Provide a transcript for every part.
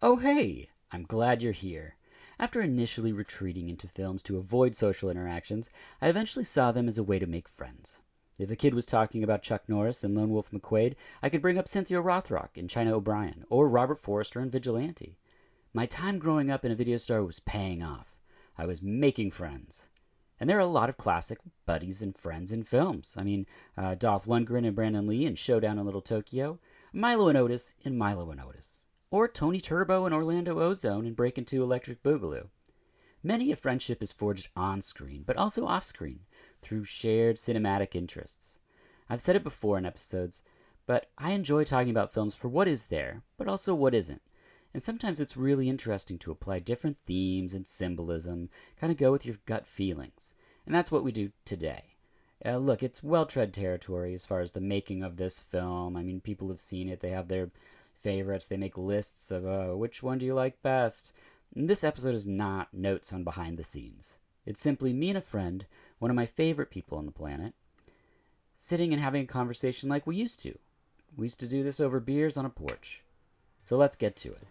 Oh, hey! I'm glad you're here. After initially retreating into films to avoid social interactions, I eventually saw them as a way to make friends. If a kid was talking about Chuck Norris and Lone Wolf McQuade, I could bring up Cynthia Rothrock and China O'Brien, or Robert Forster and Vigilante. My time growing up in a video store was paying off. I was making friends. And there are a lot of classic buddies and friends in films. Dolph Lundgren and Brandon Lee in Showdown in Little Tokyo, Milo and Otis in Milo and Otis, or Tony Turbo and Orlando Ozone in Breakin' 2 Electric Boogaloo. Many a friendship is forged on screen, but also off screen, through shared cinematic interests. I've said it before in episodes, but I enjoy talking about films for what is there, but also what isn't. And sometimes it's really interesting to apply different themes and symbolism, kind of go with your gut feelings. And that's what we do today. Look, it's well-tread territory as far as the making of this film. People have seen it. They have their favorites. They make lists of which one do you like best. And this episode is not notes on behind the scenes. It's simply me and a friend, one of my favorite people on the planet, sitting and having a conversation like we used to. We used to do this over beers on a porch. So let's get to it.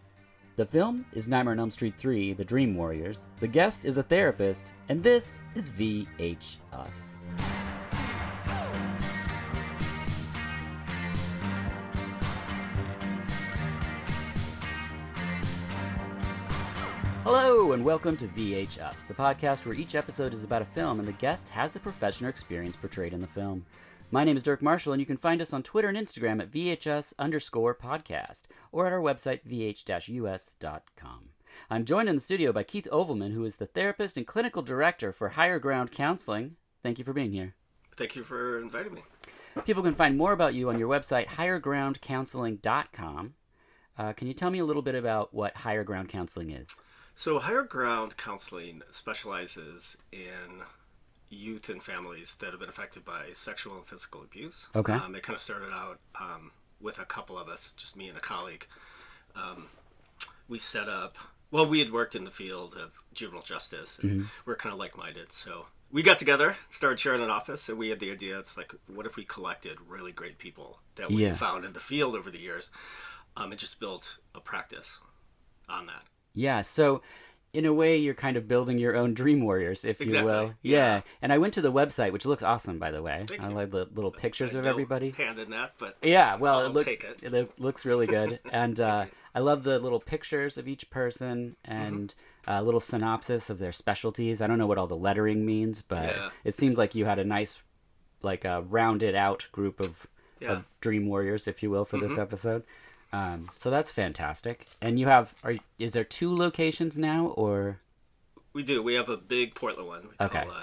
The film is Nightmare on Elm Street 3, The Dream Warriors. The guest is a therapist, and this is VH Us. Hello, and welcome to VH Us, the podcast where each episode is about a film and the guest has the profession or experience portrayed in the film. My name is Dirk Marshall, and you can find us on Twitter and Instagram at VHS_podcast or at our website, vh-us.com. I'm joined in the studio by Keith Ovelman, who is the therapist and clinical director for Higher Ground Counseling. Thank you for being here. Thank you for inviting me. People can find more about you on your website, highergroundcounseling.com. Can you tell me a little bit about what Higher Ground Counseling is? So Higher Ground Counseling specializes in youth and families that have been affected by sexual and physical abuse. Okay. It kind of started out with a couple of us, just me and a colleague. We set up, we had worked in the field of juvenile justice, and we're kind of like-minded. So we got together, started sharing an office, and we had the idea, it's like, what if we collected really great people that we found in the field over the years, and just built a practice on that. Yeah, so in a way, you're kind of building your own Dream Warriors, if you will. Yeah. And I went to the website, which looks awesome, by the way. I love the little pictures of everybody. Hand in that, but yeah, well, it looks really good. And I love the little pictures of each person and a little synopsis of their specialties. I don't know what all the lettering means, but it seemed like you had a nice, rounded out group of Dream Warriors, if you will, for this episode. So that's fantastic. And you have, is there 2 locations now, or? We do. We have a big Portland one. We call,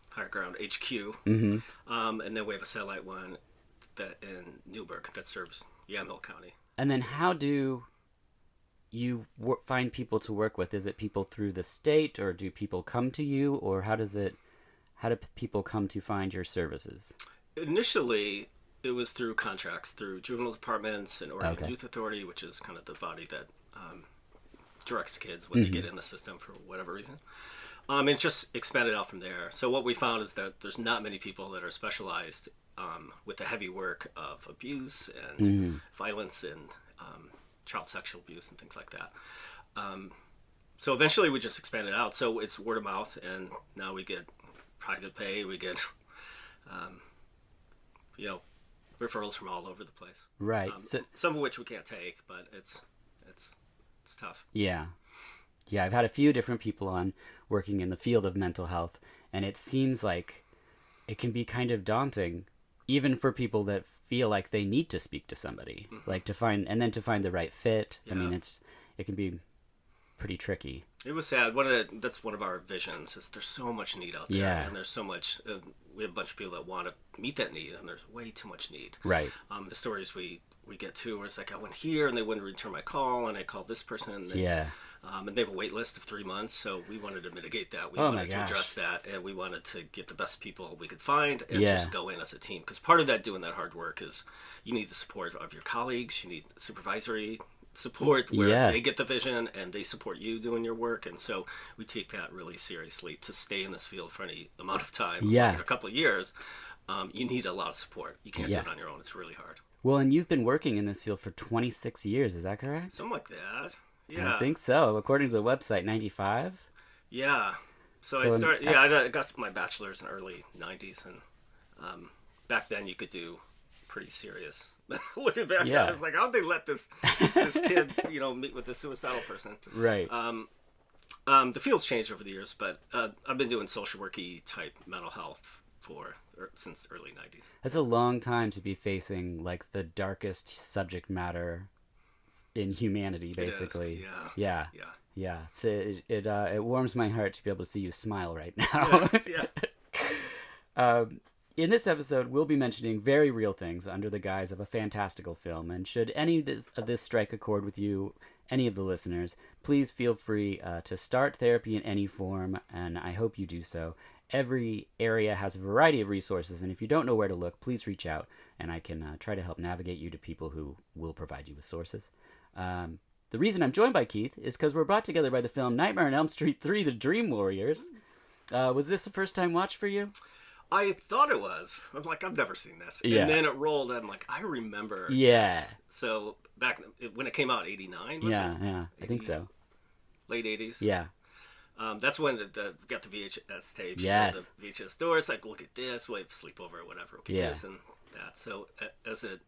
Higher Ground HQ. And then we have a satellite one that in Newburgh that serves Yamhill County. And then how do you find people to work with? Is it people through the state, or do people come to you, or how do people come to find your services? Initially, it was through contracts, through juvenile departments and Oregon Youth Authority, which is kind of the body that directs kids when they get in the system for whatever reason. And just expanded out from there. So what we found is that there's not many people that are specialized with the heavy work of abuse and violence and child sexual abuse and things like that. So eventually we just expanded out. So it's word of mouth, and now we get private pay, we get, referrals from all over the place. Right. Some of which we can't take, but it's tough. Yeah. Yeah, I've had a few different people on working in the field of mental health, and it seems like it can be kind of daunting, even for people that feel like they need to speak to somebody, to find the right fit. Yeah. It can be pretty tricky. It was sad. That's one of our visions, is there's so much need out there, and there's so much. We have a bunch of people that want to meet that need, and there's way too much need. Right. The stories we get to, where it's like, I went here and they wouldn't return my call, and I called this person. And they have a wait list of 3 months, so we wanted to mitigate that. We wanted to address that, and we wanted to get the best people we could find and just go in as a team. Because part of that, doing that hard work, is you need the support of your colleagues, you need supervisory support where they get the vision and they support you doing your work, and so we take that really seriously. To stay in this field for any amount of time, like a couple of years, you need a lot of support. You can't do it on your own. It's really hard. Well, and you've been working in this field for 26 years, is that correct? Something like that. Yeah. I think so. According to the website, 95. Yeah. So I started. Yeah, I got my bachelor's in early '90s, and back then you could do pretty serious. Looking back, I was like, how'd they let this kid, meet with a suicidal person? Right. The field's changed over the years, but I've been doing social worky type mental health since early '90s. That's a long time to be facing like the darkest subject matter in humanity, basically. Yeah. So it warms my heart to be able to see you smile right now. Yeah. In this episode, we'll be mentioning very real things under the guise of a fantastical film. And should any of this strike a chord with you, any of the listeners, please feel free to start therapy in any form, and I hope you do so. Every area has a variety of resources, and if you don't know where to look, please reach out, and I can try to help navigate you to people who will provide you with sources. The reason I'm joined by Keith is because we're brought together by the film Nightmare on Elm Street 3, The Dream Warriors. Was this a first-time watch for you? I thought it was. I was like, I've never seen this. Yeah. And then it rolled, and I'm like, I remember this. So back when it came out, 89, was it? Yeah, I think so. Late 80s? Yeah. That's when got the VHS tapes. Yes. The VHS store. It's like, we'll get this. We'll have sleepover or whatever. We'll get this and that. So as it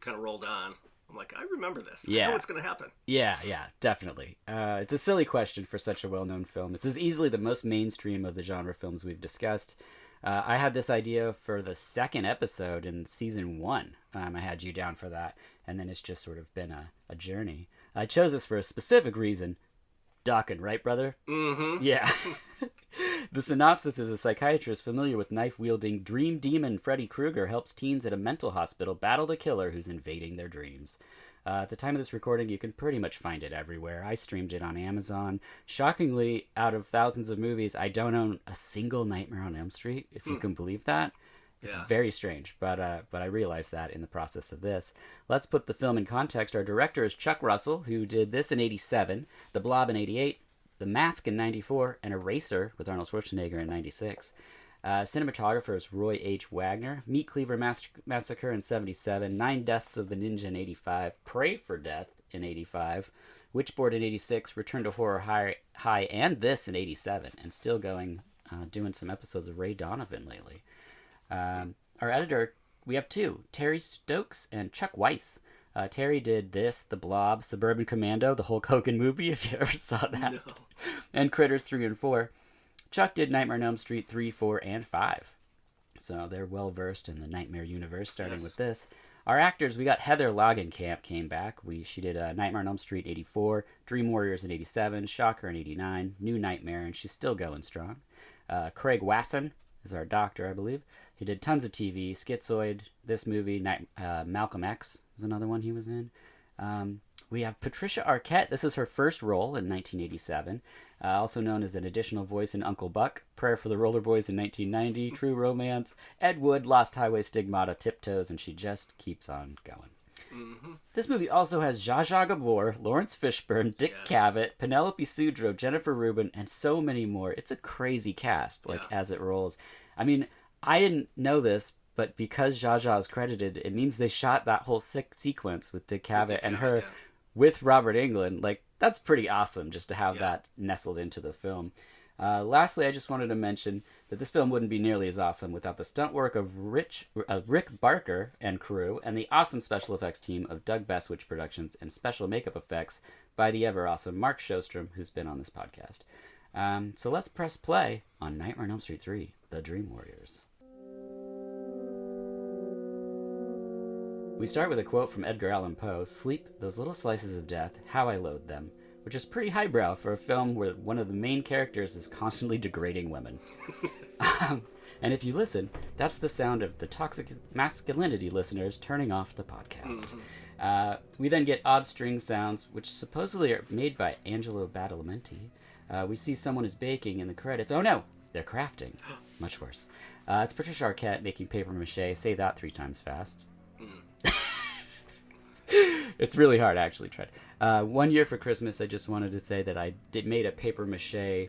kind of rolled on, I'm like, I remember this. I know what's going to happen. Yeah, definitely. It's a silly question for such a well-known film. This is easily the most mainstream of the genre films we've discussed. I had this idea for the second episode in season 1. I had you down for that, and then it's just sort of been a journey. I chose this for a specific reason. Dawkins, right, brother? Mm-hmm. Yeah. The synopsis is a psychiatrist familiar with knife-wielding dream demon Freddy Krueger helps teens at a mental hospital battle the killer who's invading their dreams. At the time of this recording, you can pretty much find it everywhere. I streamed it on Amazon. Shockingly, out of thousands of movies, I don't own a single Nightmare on Elm Street, if you can believe that. It's very strange, but I realized that in the process of this. Let's put the film in context. Our director is Chuck Russell, who did this in 87, The Blob in 88, The Mask in 94, and Eraser with Arnold Schwarzenegger in 96. Cinematographer is Roy H. Wagner. Meat Cleaver Massacre in 77. 9 Deaths of the Ninja in 85. Pray for Death in 85. Witchboard in 86. Return to Horror High and this in 87. And still going, doing some episodes of Ray Donovan lately. Our editor, we have 2. Terry Stokes and Chuck Weiss. Terry did this, The Blob, Suburban Commando, the Hulk Hogan movie, if you ever saw that. No. And Critters 3 and 4. Chuck did Nightmare on Elm Street 3, 4, and 5. So they're well-versed in the Nightmare universe, starting with this. Our actors, we got Heather Langenkamp came back. She did Nightmare on Elm Street 84, Dream Warriors in 87, Shocker in 89, New Nightmare, and she's still going strong. Craig Wasson is our doctor, I believe. He did tons of TV, Schizoid, this movie, Malcolm X was another one he was in. We have Patricia Arquette. This is her first role in 1987. Also known as an additional voice in Uncle Buck, Prayer for the Roller Boys in 1990, True Romance, Ed Wood, Lost Highway Stigmata, Tiptoes, and she just keeps on going. Mm-hmm. This movie also has Zsa Zsa Gabor, Lawrence Fishburne, Dick Cavett, Penelope Sudrow, Jennifer Rubin, and so many more. It's a crazy cast, as it rolls. I mean, I didn't know this, but because Zsa Zsa is credited, it means they shot that whole sequence with Dick Cavett and her with Robert Englund. That's pretty awesome just to have that nestled into the film. Lastly, I just wanted to mention that this film wouldn't be nearly as awesome without the stunt work of Rick Barker and crew, and the awesome special effects team of Doug Bestwich Productions and special makeup effects by the ever-awesome Mark Shostrom, who's been on this podcast. So let's press play on Nightmare on Elm Street 3, The Dream Warriors. We start with a quote from Edgar Allan Poe, "Sleep, those little slices of death, how I loathe them," which is pretty highbrow for a film where one of the main characters is constantly degrading women. And if you listen, that's the sound of the toxic masculinity listeners turning off the podcast. Mm-hmm. We then get odd string sounds, which supposedly are made by Angelo Badalamenti. We see someone is baking in the credits. Oh no, they're crafting. Much worse. It's Patricia Arquette making paper mache. Say that 3 times fast. It's really hard, actually. One year for Christmas, I just wanted to say that I made a paper mache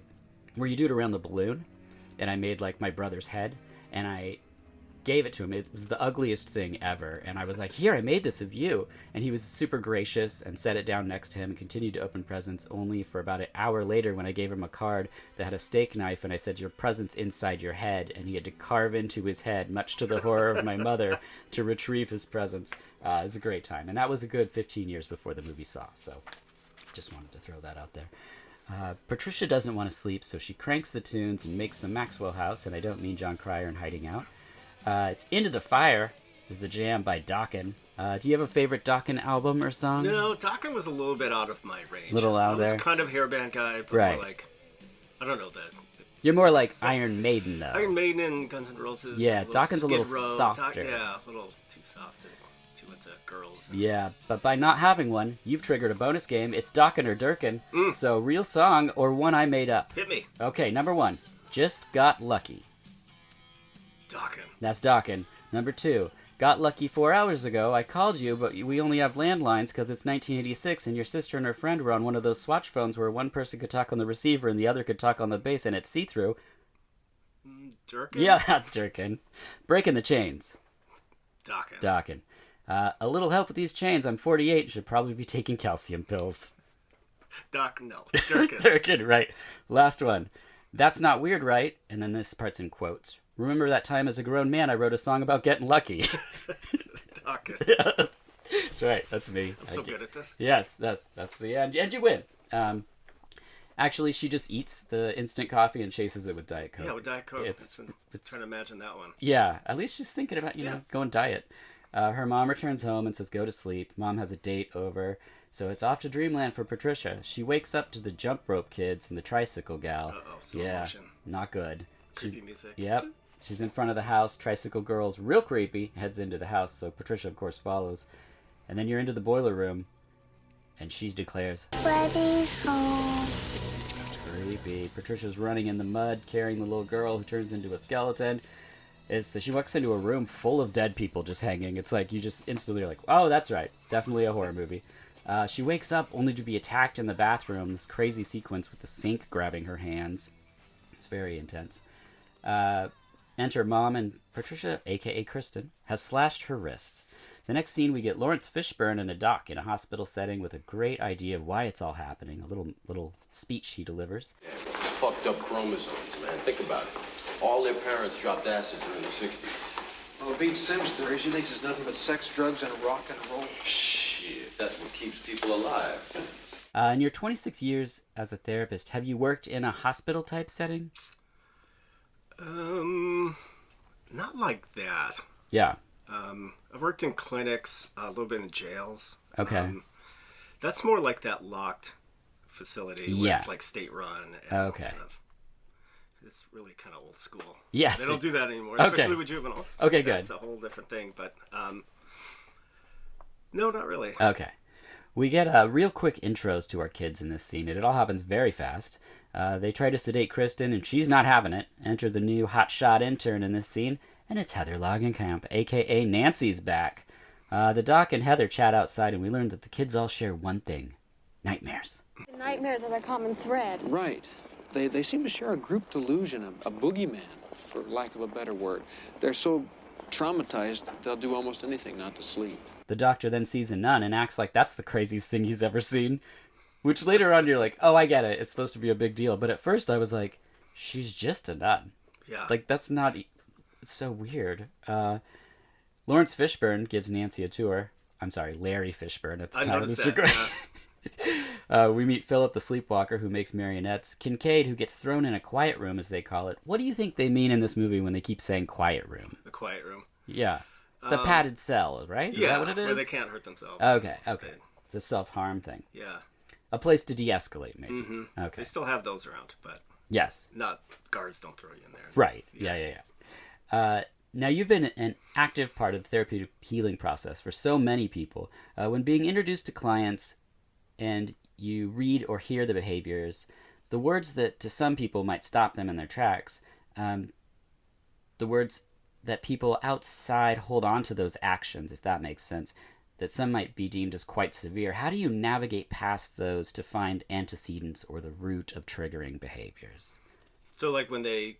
where you do it around the balloon, and I made my brother's head, and I gave it to him. It was the ugliest thing ever. And I was like, here, I made this of you. And he was super gracious and set it down next to him and continued to open presents, only for about an hour later when I gave him a card that had a steak knife and I said, your present's inside your head. And he had to carve into his head, much to the horror of my mother, to retrieve his presents. It was a great time. And that was a good 15 years before the movie Saw. So just wanted to throw that out there. Patricia doesn't want to sleep, so she cranks the tunes and makes some Maxwell House, and I don't mean John Cryer and Hiding Out. It's Into the Fire is the jam by Dokken. Do you have a favorite Dokken album or song? No, Dokken was a little bit out of my range. Little out there? I was kind of hairband guy, but right. more like, I don't know that. You're more like Iron Maiden, though. Iron Maiden and Guns N' Roses. Yeah, Dokken's a little softer. Yeah, a little too soft. Too into girls. Yeah, but by not having one, you've triggered a bonus game. It's Dokken or Durkin. So, real song or one I made up? Hit me. Okay, number 1. Just Got Lucky. Dokken. That's Dokken. Number 2. Got lucky 4 hours ago. I called you, but we only have landlines because it's 1986 and your sister and her friend were on one of those swatch phones where one person could talk on the receiver and the other could talk on the base and it's see-through. Durkin? Yeah, that's Durkin. Breaking the Chains. Dokken. A little help with these chains. I'm 48. Should probably be taking calcium pills. No. Durkin. Durkin, right. Last one. That's not weird, right? And then this part's in quotes. Remember that time as a grown man I wrote a song about getting lucky? Dokken. Yeah, that's right. That's me. I'm so good at this. Yes, that's the end. And you win. Actually, she just eats the instant coffee and chases it with Diet Coke. Yeah, with Diet Coke. It's trying to imagine that one. Yeah, at least she's thinking about, going diet. Her mom returns home and says, go to sleep. Mom has a date over. So it's off to dreamland for Patricia. She wakes up to the jump rope kids and the tricycle gal. Slow motion. Not good. Creepy music. Yep. She's in front of the house. Tricycle girl's real creepy. Heads into the house, so Patricia, of course, follows. And then you're into the boiler room, and she declares, Freddy's home. Creepy. Patricia's running in the mud, carrying the little girl who turns into a skeleton. She walks into a room full of dead people just hanging. It's like you just instantly are like, oh, that's right. Definitely a horror movie. She wakes up only to be attacked in the bathroom. This crazy sequence with the sink grabbing her hands. It's very intense. Enter Mom, and Patricia, a.k.a. Kristen, has slashed her wrist. The next scene, we get Lawrence Fishburne in a dock in a hospital setting with a great idea of why it's all happening. A little speech he delivers. Yeah, fucked up chromosomes, man. Think about it. All their parents dropped acid during the 60s. Well, it beats Sim's theory. She thinks it's nothing but sex, drugs, and rock and roll. Shit, that's what keeps people alive. In your 26 years as a therapist, have you worked in a hospital-type setting? Not like that. Yeah. I've worked in clinics, a little bit in jails. Okay. That's more like that locked facility where it's like state-run. Okay. It's really kind of old school. Yes. They don't do that anymore, especially with juveniles. Okay, good. It's a whole different thing, but no, not really. Okay. We get real quick intros to our kids in this scene, and it all happens very fast. They try to sedate Kristen, and she's not having it. Enter the new hotshot intern in this scene, and it's Heather Langenkamp, a.k.a. Nancy's back. The Doc and Heather chat outside, and we learn that the kids all share one thing. Nightmares. Nightmares are their common thread. Right. They seem to share a group delusion, a boogeyman, for lack of a better word. They're so traumatized, they'll do almost anything not to sleep. The doctor then sees a nun and acts like that's the craziest thing he's ever seen. Which later on you're like, oh, I get it. It's supposed to be a big deal. But at first I was like, she's just a nun. Yeah. Like, that's not... It's so weird. Lawrence Fishburne gives Nancy a tour. I'm sorry, Larry Fishburne at the time of this recording. We meet Philip the sleepwalker who makes marionettes. Kincaid, who gets thrown in a quiet room, as they call it. What do you think they mean in this movie when they keep saying quiet room? The quiet room. Yeah. It's a padded cell, right? Is that what it is? Where they can't hurt themselves. Okay. It's a self-harm thing. Yeah. A place to de-escalate, maybe. Mm-hmm. Okay. They still have those around, but... Yes. Not... Guards don't throw you in there. Right. Yeah. Now, you've been an active part of the therapeutic healing process for so many people. When being introduced to clients and you read or hear the behaviors, the words that to some people might stop them in their tracks, the words that people outside hold on to those actions, if that makes sense, that some might be deemed as quite severe. How do you navigate past those to find antecedents or the root of triggering behaviors? So, like, when they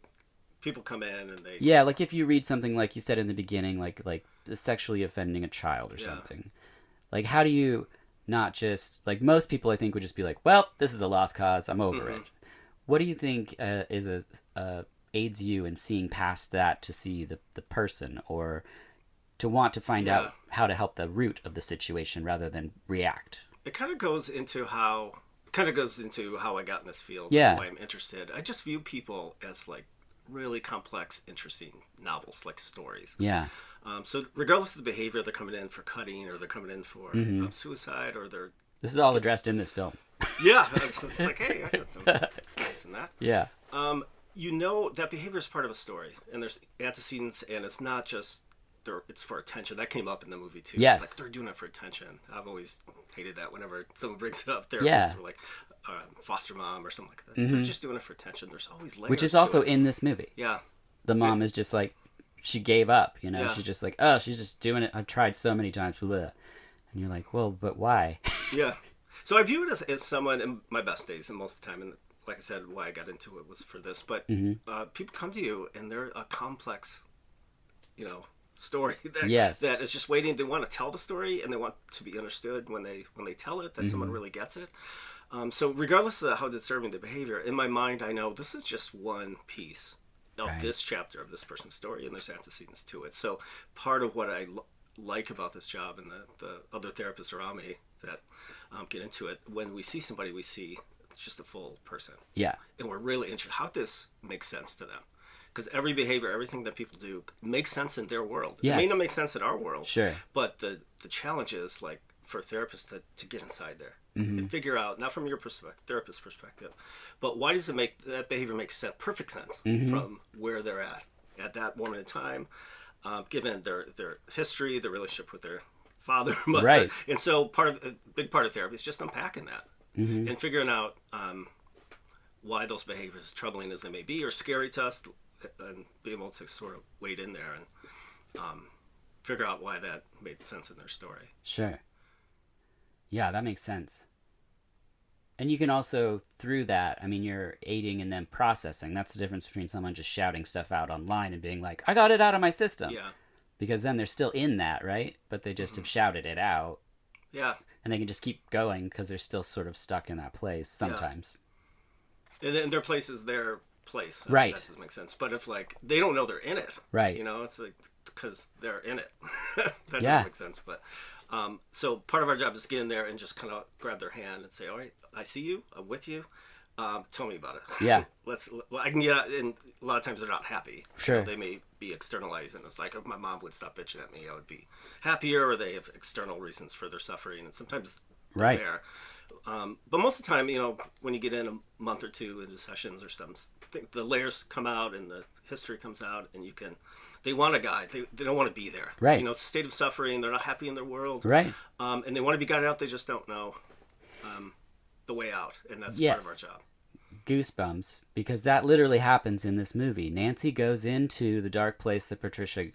people come in and they... Yeah, like if you read something like you said in the beginning, like sexually offending a child or something. Like, how do you not just... Like, most people, I think, would just be like, well, this is a lost cause. I'm over it. What do you think aids you in seeing past that to see the person, or to want to find out how to help the root of the situation rather than react? It kind of goes into how I got in this field. Yeah. Why I'm interested. I just view people as like really complex, interesting novels, like stories. Yeah. So regardless of the behavior, they're coming in for cutting, or they're coming in for suicide, or they're... This is all addressed in this film. Yeah. It's like, hey, I got some experience in that. Yeah. You know that behavior is part of a story, and there's antecedents, and it's not just... It's for attention. That came up in the movie too. Yes. It's like they're doing it for attention. I've always hated that whenever someone brings it up. Therapists or like foster mom or something like that. They're just doing it for attention. There's always layers. Which is also in this movie. Yeah. The mom is just like, she gave up, you know? Yeah. She's just like, oh, she's just doing it. I've tried so many times. Blah. And you're like, well, but why? Yeah. So I view it as someone in my best days, and most of the time, and like I said, why I got into it was for this. But people come to you, and they're a complex, story that is just waiting. They want to tell the story, and they want to be understood when they tell it, that someone really gets it. So regardless of how disturbing the behavior, in my mind, I know this is just one piece of this chapter of this person's story, and there's antecedents to it. So part of what I like about this job, and the other therapists around me that get into it, when we see somebody, we see just a full person. Yeah. And we're really interested how this makes sense to them. Because every behavior, everything that people do makes sense in their world. Yes. It may not make sense in our world. Sure. But the challenge is, like, for therapists to get inside there and figure out, not from your perspective, therapist's perspective, but why does that behavior make perfect sense from where they're at that moment in time, given their history, their relationship with their father, mother. Right. And so a big part of therapy is just unpacking that and figuring out why those behaviors, troubling as they may be, or scary to us, and be able to sort of wade in there and figure out why that made sense in their story. Sure. Yeah, that makes sense. And you can also, through that, I mean, you're aiding in them processing. That's the difference between someone just shouting stuff out online and being like, I got it out of my system. Yeah. Because then they're still in that, right? But they just have shouted it out. Yeah. And they can just keep going because they're still sort of stuck in that place sometimes. Yeah. And then their place is their place. Right. That doesn't make sense. But if, like, they don't know they're in it. Right. It's like, because they're in it. That doesn't make sense. But so part of our job is to get in there and just kind of grab their hand and say, all right, I see you. I'm with you. Tell me about it. Yeah. I can get out, and a lot of times they're not happy. Sure. They may be externalizing. It's like, if my mom would stop bitching at me, I would be happier, or they have external reasons for their suffering, and sometimes they're there. But most of the time, when you get in a month or two into sessions or something, the layers come out and the history comes out, and they want a guide. They don't want to be there. Right. It's a state of suffering. They're not happy in their world. Right. And they want to be guided out. They just don't know the way out. And that's part of our job. Goosebumps, because that literally happens in this movie. Nancy goes into the dark place that Patricia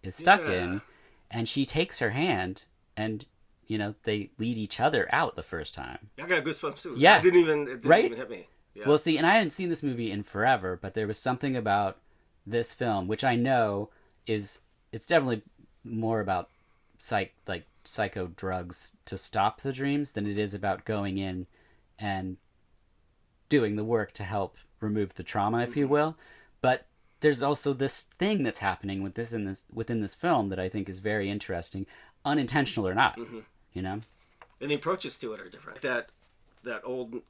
is stuck in, and she takes her hand, and they lead each other out the first time. Yeah, I got goosebumps too. Yeah. It didn't even hit me. Yeah. Well, see, and I hadn't seen this movie in forever, but there was something about this film, which I know it's definitely more about psycho drugs to stop the dreams than it is about going in and doing the work to help remove the trauma, if you will. But there's also this thing that's happening within this film that I think is very interesting, unintentional or not. And the approaches to it are different. That old,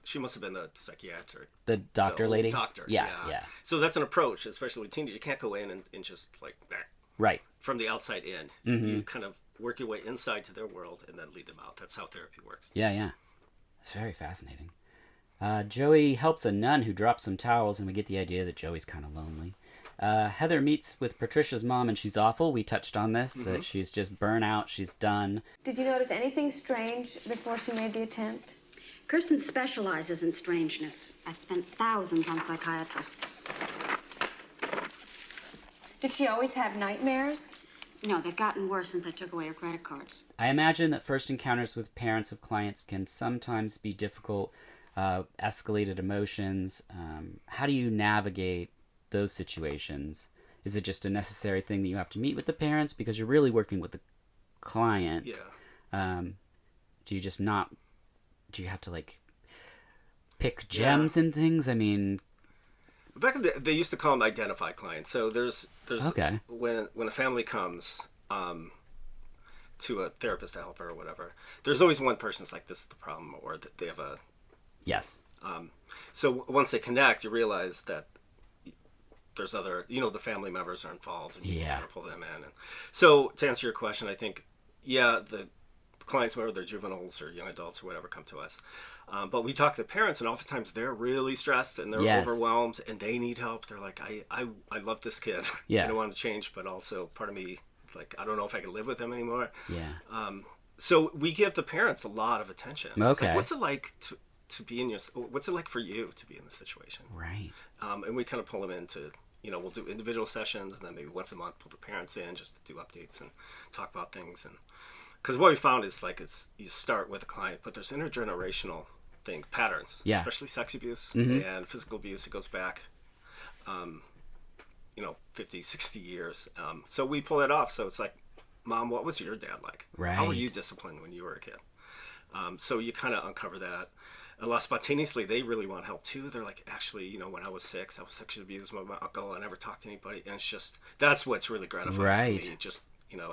she must have been the psychiatrist. The doctor lady? Doctor, yeah. So that's an approach, especially with teenagers. You can't go in and just like that. Right. From the outside in. You kind of work your way inside to their world and then lead them out. That's how therapy works. Yeah. It's very fascinating. Joey helps a nun who drops some towels, and we get the idea that Joey's kind of lonely. Heather meets with Patricia's mom, and she's awful. We touched on this, that she's just burnt out. She's done. Did you notice anything strange before she made the attempt? Kirsten specializes in strangeness. I've spent thousands on psychiatrists. Did she always have nightmares? No, they've gotten worse since I took away her credit cards. I imagine that first encounters with parents of clients can sometimes be difficult, escalated emotions. How do you navigate those situations? Is it just a necessary thing that you have to meet with the parents because you're really working with the client? Yeah. Do you just not? Do you have to like pick gems and things? I mean, back in they used to call them identified clients. So there's okay. When a family comes to a therapist to help her or whatever, there's always one person's like, this is the problem, or that they have a yes. So once they connect, you realize that there's other, the family members are involved, and you can kind of pull them in. And so to answer your question, I think, the clients, whether they're juveniles or young adults or whatever, come to us. But we talk to the parents, and oftentimes they're really stressed and they're overwhelmed and they need help. They're like, I love this kid. Yeah. I don't want to change, but also part of me, like, I don't know if I can live with him anymore. Yeah. So we give the parents a lot of attention. Okay. It's like, what's it like to be in what's it like for you to be in this situation? Right. And we kind of pull them into, we'll do individual sessions, and then maybe once a month pull the parents in just to do updates and talk about things. And because what we found is like you start with a client, but there's intergenerational patterns, especially sex abuse and physical abuse. It goes back, 50, 60 years. So we pull it off. So it's like, Mom, what was your dad like? Right. How were you disciplined when you were a kid? So you kind of uncover that. A lot spontaneously, they really want help too. They're like, actually, when I was 6, I was sexually abused by my uncle. I never talked to anybody. And it's just, that's what's really gratifying for me. Just,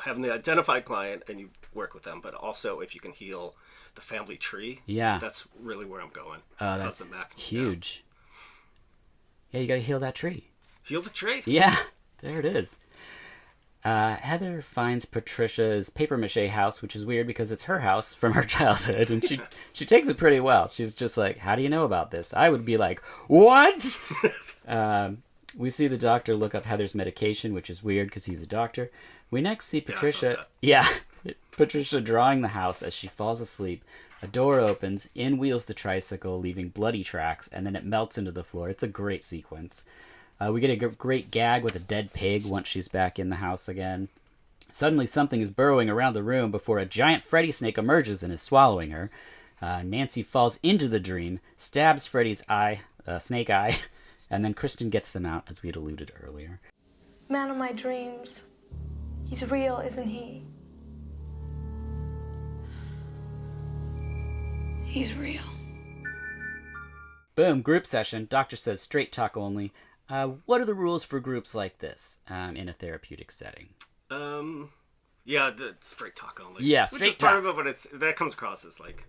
having the identified client and you work with them, but also if you can heal the family tree, that's really where I'm going. Oh, that's the huge. Yeah, you got to heal that tree. Heal the tree. Yeah, there it is. Heather finds Patricia's papier-mâché house, which is weird because it's her house from her childhood, and she takes it pretty well. She's just like, how do you know about this? I would be like, what? We see the doctor look up Heather's medication, which is weird because he's a doctor. We next see Patricia, Patricia drawing the house as she falls asleep. A door opens, in wheels the tricycle, leaving bloody tracks, and then it melts into the floor. It's a great sequence. We get a great gag with a dead pig once she's back in the house again. Suddenly something is burrowing around the room before a giant Freddy snake emerges and is swallowing her. Nancy falls into the dream, stabs Freddy's snake eye, and then Kristen gets them out, as we had alluded earlier. Man of my dreams. He's real, isn't he? He's real. Boom, group session. Doctor says straight talk only. What are the rules for groups like this in a therapeutic setting? The straight talk only. Yeah, straight talk. Part of it, but that comes across as like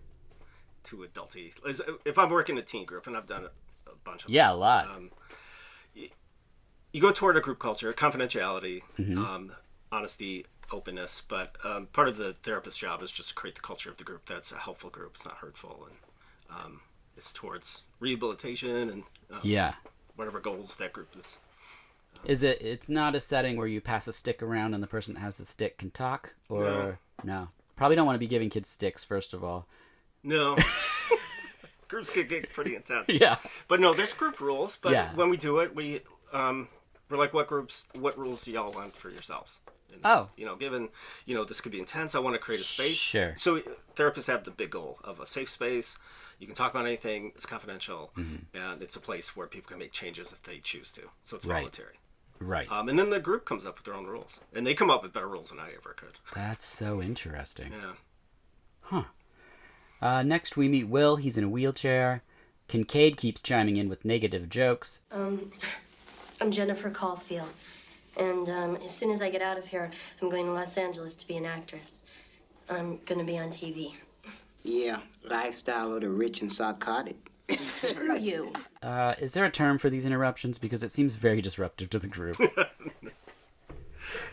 too adulty. If I'm working a teen group, and I've done a bunch of them. Yeah, a lot. You go toward a group culture, confidentiality, honesty, openness, but part of the therapist's job is just to create the culture of the group that's a helpful group. It's not hurtful, and it's towards rehabilitation and whatever goals that group is. It's not a setting where you pass a stick around and the person that has the stick can talk? Or no. Probably don't want to be giving kids sticks, first of all. No. Groups can get pretty intense. Yeah. But no, there's group rules. But when we do it, we're like, what rules do y'all want for yourselves? And given, this could be intense, I want to create a space. Sure. So therapists have the big goal of a safe space. You can talk about anything. It's confidential. And it's a place where people can make changes if they choose to. So it's voluntary. Right. And then the group comes up with their own rules. And they come up with better rules than I ever could. That's so interesting. Yeah. Huh. Next we meet Will. He's in a wheelchair. Kincaid keeps chiming in with negative jokes. I'm Jennifer Caulfield. And as soon as I get out of here, I'm going to Los Angeles to be an actress. I'm going to be on TV. Yeah, lifestyle of the rich and psychotic. Screw you. Is there a term for these interruptions? Because it seems very disruptive to the group.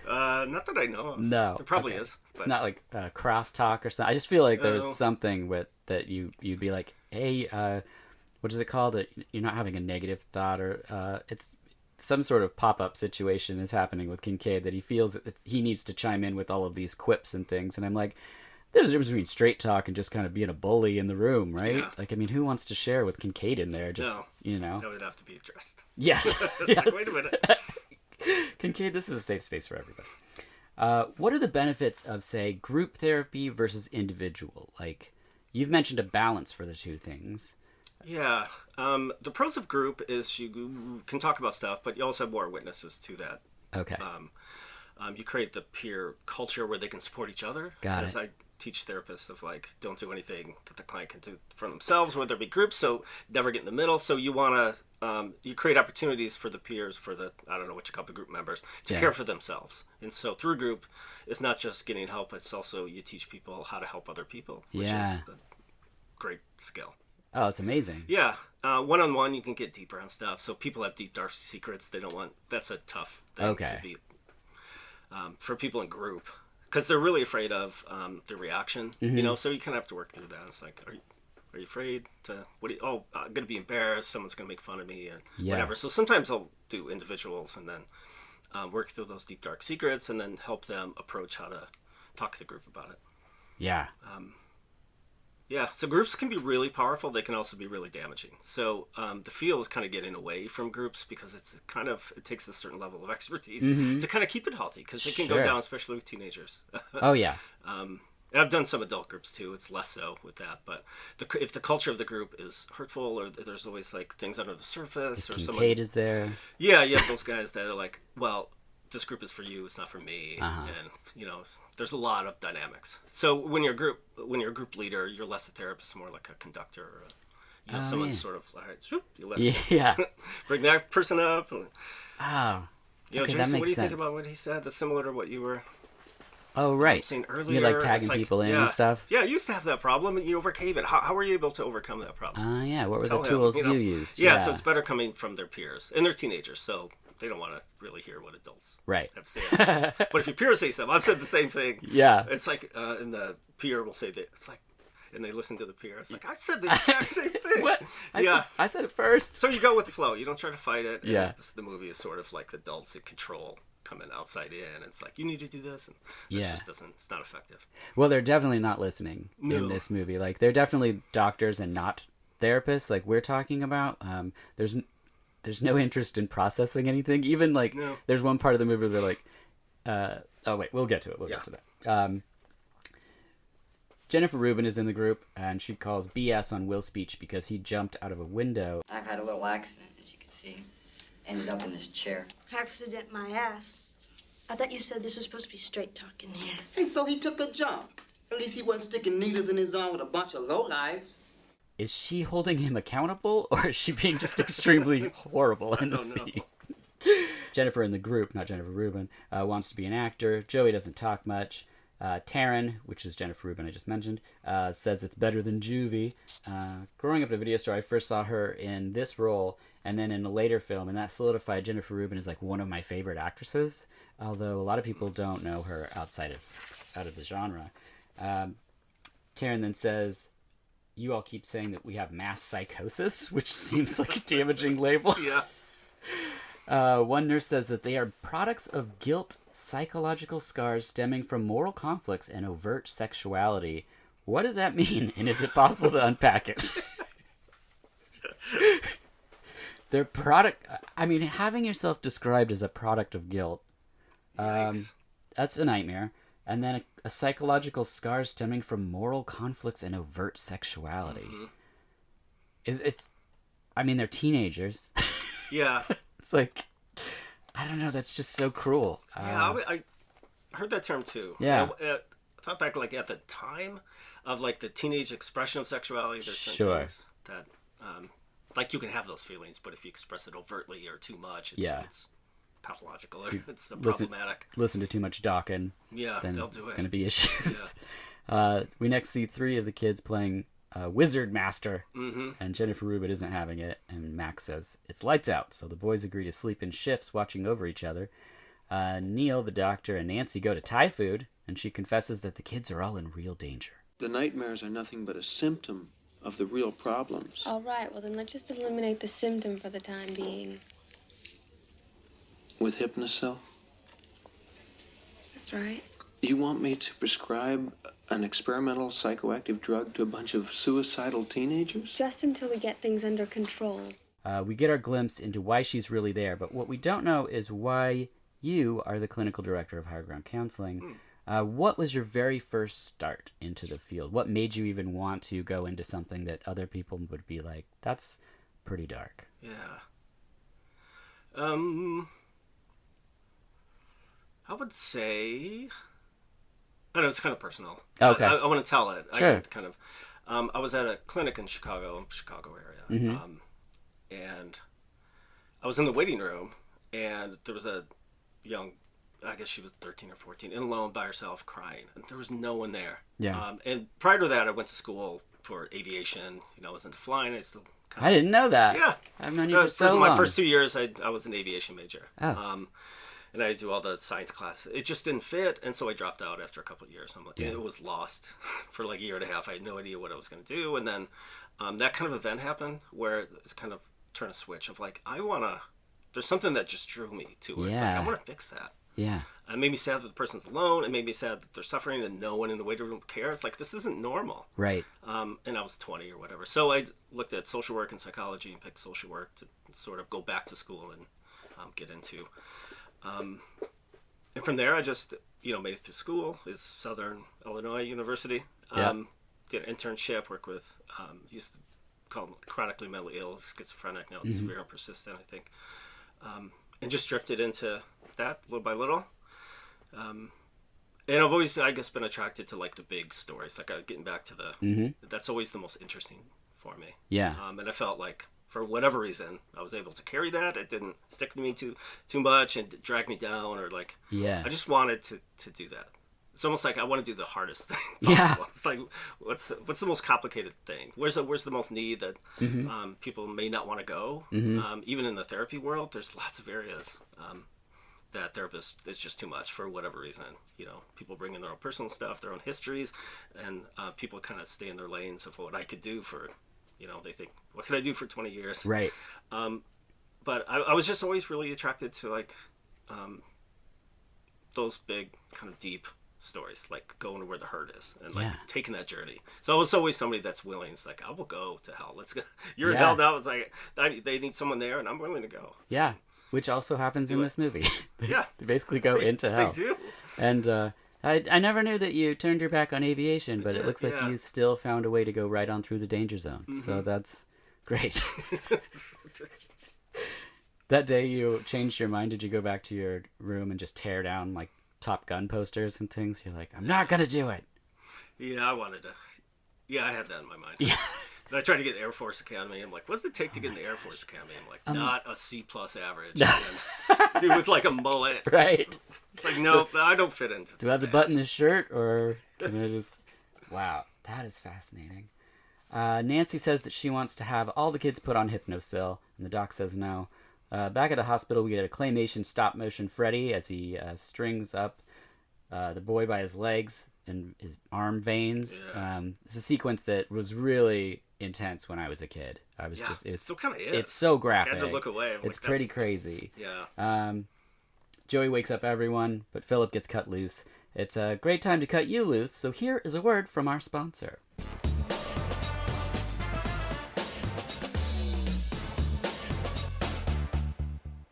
Not that I know of. No. There probably is. But... It's not like crosstalk or something. I just feel like there's something that you'd be like, hey, what is it called? You're not having a negative thought, or it's some sort of pop-up situation is happening with Kincaid that he feels that he needs to chime in with all of these quips and things. And I'm like, there's a difference between straight talk and just kind of being a bully in the room, right? Yeah. Like, I mean, who wants to share with Kincaid in there? Just, that would have to be addressed. Yes. Yes. Like, wait a minute. Kincaid, this is a safe space for everybody. What are the benefits of, say, group therapy versus individual? Like, you've mentioned a balance for the two things. Yeah. The pros of group is you can talk about stuff, but you also have more witnesses to that. Okay. You create the peer culture where they can support each other. Got As it. I teach therapists of like, don't do anything that the client can do for themselves, whether it be groups. So never get in the middle. So you want to, you create opportunities for the peers, for the, I don't know what you call the group members, to care for themselves. And so through group, it's not just getting help. It's also you teach people how to help other people, which is a great skill. Oh, it's amazing. Yeah. One-on-one, you can get deeper on stuff. So people have deep, dark secrets. They don't want, that's a tough thing to be. For people in group, because they're really afraid of the reaction, you know. So you kind of have to work through that. It's like, are you afraid to? I'm gonna be embarrassed. Someone's gonna make fun of me and whatever. So sometimes I'll do individuals and then work through those deep dark secrets and then help them approach how to talk to the group about it. Yeah. Yeah, so groups can be really powerful. They can also be really damaging. So the field is kind of getting away from groups because it takes a certain level of expertise to kind of keep it healthy, because it can go down, especially with teenagers. Oh, yeah. And I've done some adult groups too. It's less so with that. But if the culture of the group is hurtful, or there's always like things under the surface, if or Kincaid is there. Yeah, you have those guys that are like, well, this group is for you, it's not for me, and you know, there's a lot of dynamics. So when you're a group leader, you're less a therapist, more like a conductor, or someone sort of like, shoop, you let bring that person up. And, okay, Jason, that makes what do you sense. think about what he said? That's similar to what you were. Oh, right. Saying earlier. You're like tagging people in and stuff. Yeah, you used to have that problem, and you overcame it. How were you able to overcome that problem? Yeah. What were the tools you used? Yeah, so it's better coming from their peers, and they're teenagers, so they don't want to really hear what adults have to say. But if your peers say something, I've said the same thing. Yeah. It's like, and the peer will say that, it's like, and they listen to the peer. It's like, I said the exact same thing. What? I said it first. So you go with the flow. You don't try to fight it. Yeah. The movie is sort of like the adults in control coming outside in. It's like, you need to do this. And this just doesn't, it's not effective. Well, they're definitely not listening in this movie. Like, they're definitely doctors and not therapists like we're talking about. There's no interest in processing anything. Even like there's one part of the movie where they're like, oh wait, we'll get to it. We'll get to that. Jennifer Rubin is in the group, and she calls BS on Will's speech because he jumped out of a window. I've had a little accident, as you can see. Ended up in this chair. Accident my ass. I thought you said this was supposed to be straight talk in here. Hey, so he took a jump. At least he wasn't sticking needles in his arm with a bunch of lowlives. Is she holding him accountable, or is she being just extremely horrible in the scene? Jennifer in the group, not Jennifer Rubin, wants to be an actor. Joey doesn't talk much. Taryn, which is Jennifer Rubin I just mentioned, says it's better than Juvie. Growing up at a video store, I first saw her in this role and then in a later film, and that solidified Jennifer Rubin as like one of my favorite actresses, although a lot of people don't know her out of the genre. Taryn then says, you all keep saying that we have mass psychosis, which seems like a damaging label. One nurse says that they are products of guilt, psychological scars stemming from moral conflicts, and overt sexuality. What does that mean, and is it possible to unpack it? Their product... I mean, having yourself described as a product of guilt, that's a nightmare. And then a psychological scar stemming from moral conflicts and overt sexuality. I mean, they're teenagers. Yeah. It's like, I don't know, that's just so cruel. I heard that term too. Yeah. I thought back like at the time of like the teenage expression of sexuality, there's certain things that, like you can have those feelings, but if you express it overtly or too much, it's pathological. It's problematic. Listen to too much Dawkins. Then they'll do it. There's going to be issues. We next see 3 of the kids playing Wizard Master, and Jennifer Rubin isn't having it, and Max says it's lights out, so the boys agree to sleep in shifts watching over each other. Neil, the doctor, and Nancy go to Thai food, and she confesses that the kids are all in real danger. The nightmares are nothing but a symptom of the real problems. All right, well then let's just eliminate the symptom for the time being. With Hypnocil? That's right. You want me to prescribe an experimental psychoactive drug to a bunch of suicidal teenagers? Just until we get things under control. We get our glimpse into why she's really there, but what we don't know is why you are the clinical director of Higher Ground Counseling. What was your very first start into the field? What made you even want to go into something that other people would be like, that's pretty dark? Yeah. I would say, I know it's kind of personal. Okay. I want to tell it. Sure. I kind of, I was at a clinic in Chicago area, and I was in the waiting room, and there was a young, I guess she was 13 or 14, and alone by herself crying, and there was no one there. Yeah. And prior to that, I went to school for aviation. I was into flying. I didn't know that. Yeah. I've known you for so long. My first 2 years, I was an aviation major. Oh. And I do all the science classes. It just didn't fit, and so I dropped out after a couple of years. It was lost for like a year and a half. I had no idea what I was going to do, and then that kind of event happened where it's kind of turned a switch of like, there's something that just drew me to it. Yeah. It's like, I want to fix that. Yeah. It made me sad that the person's alone. It made me sad that they're suffering and no one in the waiting room cares. Like, this isn't normal. Right. And I was 20 or whatever. So I looked at social work and psychology and picked social work to sort of go back to school and get into. And from there, I just, made it through school. It's Southern Illinois University. Did an internship, worked with, used to call them chronically mentally ill, schizophrenic. Now it's severe and persistent, I think. And just drifted into that little by little. And I've always, I guess, been attracted to like the big stories, like getting back to that's always the most interesting for me. Yeah. And I felt like for whatever reason, I was able to carry that. It didn't stick to me too much and drag me down or like, I just wanted to do that. It's almost like I want to do the hardest thing possible. Yeah. It's like, what's the most complicated thing? Where's the most need that people may not want to go? Even in the therapy world, there's lots of areas that therapists, it's just too much for whatever reason. People bring in their own personal stuff, their own histories, and people kind of stay in their lanes of what I could do for, they think, what can I do for 20 years? Right. But I was just always really attracted to like those big kind of deep stories, like going to where the hurt is and like taking that journey. So I was always somebody that's willing. It's like, I will go to hell. Let's go. You're in hell now. It's like they need someone there, and I'm willing to go. Yeah, which also happens in this movie. Yeah, they basically go into hell. They do. And I never knew that you turned your back on aviation, but it looks like you still found a way to go right on through the danger zone. So that's great. That day you changed your mind. Did you go back to your room and just tear down like Top Gun posters and things? You're like, I'm not gonna do it. Yeah, I wanted to. Yeah, I had that in my mind. Yeah. And I tried to get Air Force Academy. I'm like, what does it take to get in the Air Force Academy? I'm like, not a C+ average. Dude with like a mullet. Right. It's like, no, I don't fit into. Do I have to button his shirt or can I just? Wow, that is fascinating. Nancy says that she wants to have all the kids put on Hypnosil, and the doc says no. Back at the hospital, we get a claymation stop-motion Freddy as he strings up the boy by his legs and his arm veins. Yeah. It's a sequence that was really intense when I was a kid. I was it's still kind of is. It's so graphic. I had to look away. It's like, pretty crazy. Yeah. Joey wakes up everyone, but Philip gets cut loose. It's a great time to cut you loose, so here is a word from our sponsor.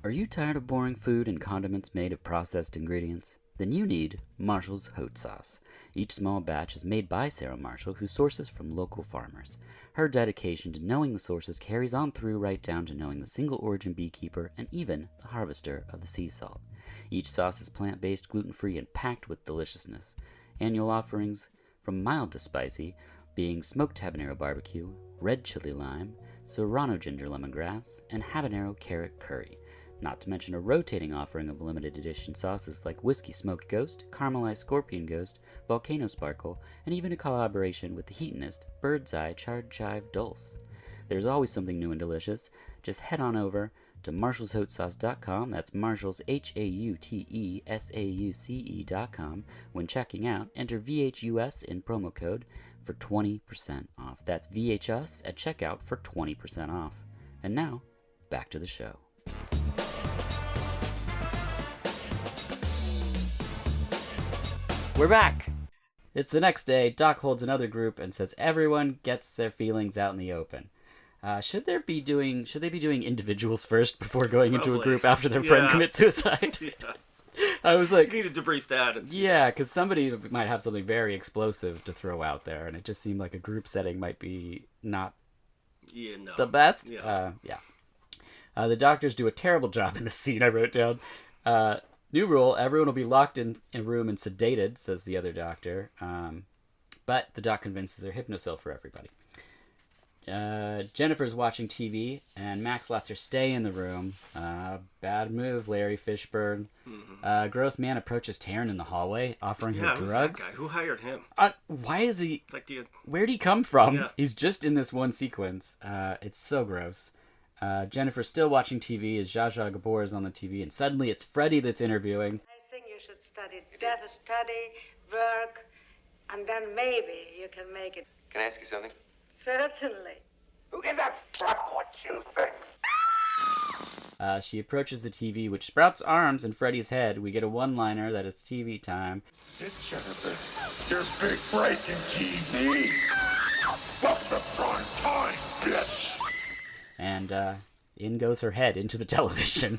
Are you tired of boring food and condiments made of processed ingredients? Then you need Marshall's Hot Sauce. Each small batch is made by Sarah Marshall, who sources from local farmers. Her dedication to knowing the sources carries on through right down to knowing the single origin beekeeper and even the harvester of the sea salt. Each sauce is plant-based, gluten-free, and packed with deliciousness. Annual offerings from mild to spicy, being smoked habanero barbecue, red chili lime, serrano ginger lemongrass, and habanero carrot curry. Not to mention a rotating offering of limited edition sauces like Whiskey Smoked Ghost, Caramelized Scorpion Ghost, Volcano Sparkle, and even a collaboration with the heatonist Bird's Eye Charred Chive Dulce. There's always something new and delicious. Just head on over to marshallshotsauce.com. That's Marshall's HAUTESAUCE.com. When checking out, enter VHUS in promo code for 20% off. That's VHUS at checkout for 20% off. And now, back to the show. We're back! It's the next day. Doc holds another group and says everyone gets their feelings out in the open. Should they be doing individuals first before going into a group after their friend commits suicide? I was like... You need to debrief that. Yeah, because somebody might have something very explosive to throw out there, and it just seemed like a group setting might be not the best. Yeah. The doctors do a terrible job in the scene, I wrote down. New rule, everyone will be locked in a room and sedated, says the other doctor. But the doc convinces her hypnocil for everybody. Jennifer's watching TV, and Max lets her stay in the room. Bad move, Larry Fishburne. Mm-hmm. Gross man approaches Taryn in the hallway, offering her drugs. That guy? Who hired him? Why is he... It's like, where'd he come from? Yeah. He's just in this one sequence. It's so gross. Jennifer's still watching TV as Zsa Zsa Gabor is on the TV, and suddenly it's Freddy that's interviewing. I think you should study, work, and then maybe you can make it. Can I ask you something? Certainly. Who gives a fuck what you think? She approaches the TV, which sprouts arms in Freddy's head. We get a one-liner that it's TV time. Sit, Jennifer. Your big break in TV. Welcome to prime time, bitch. And in goes her head into the television.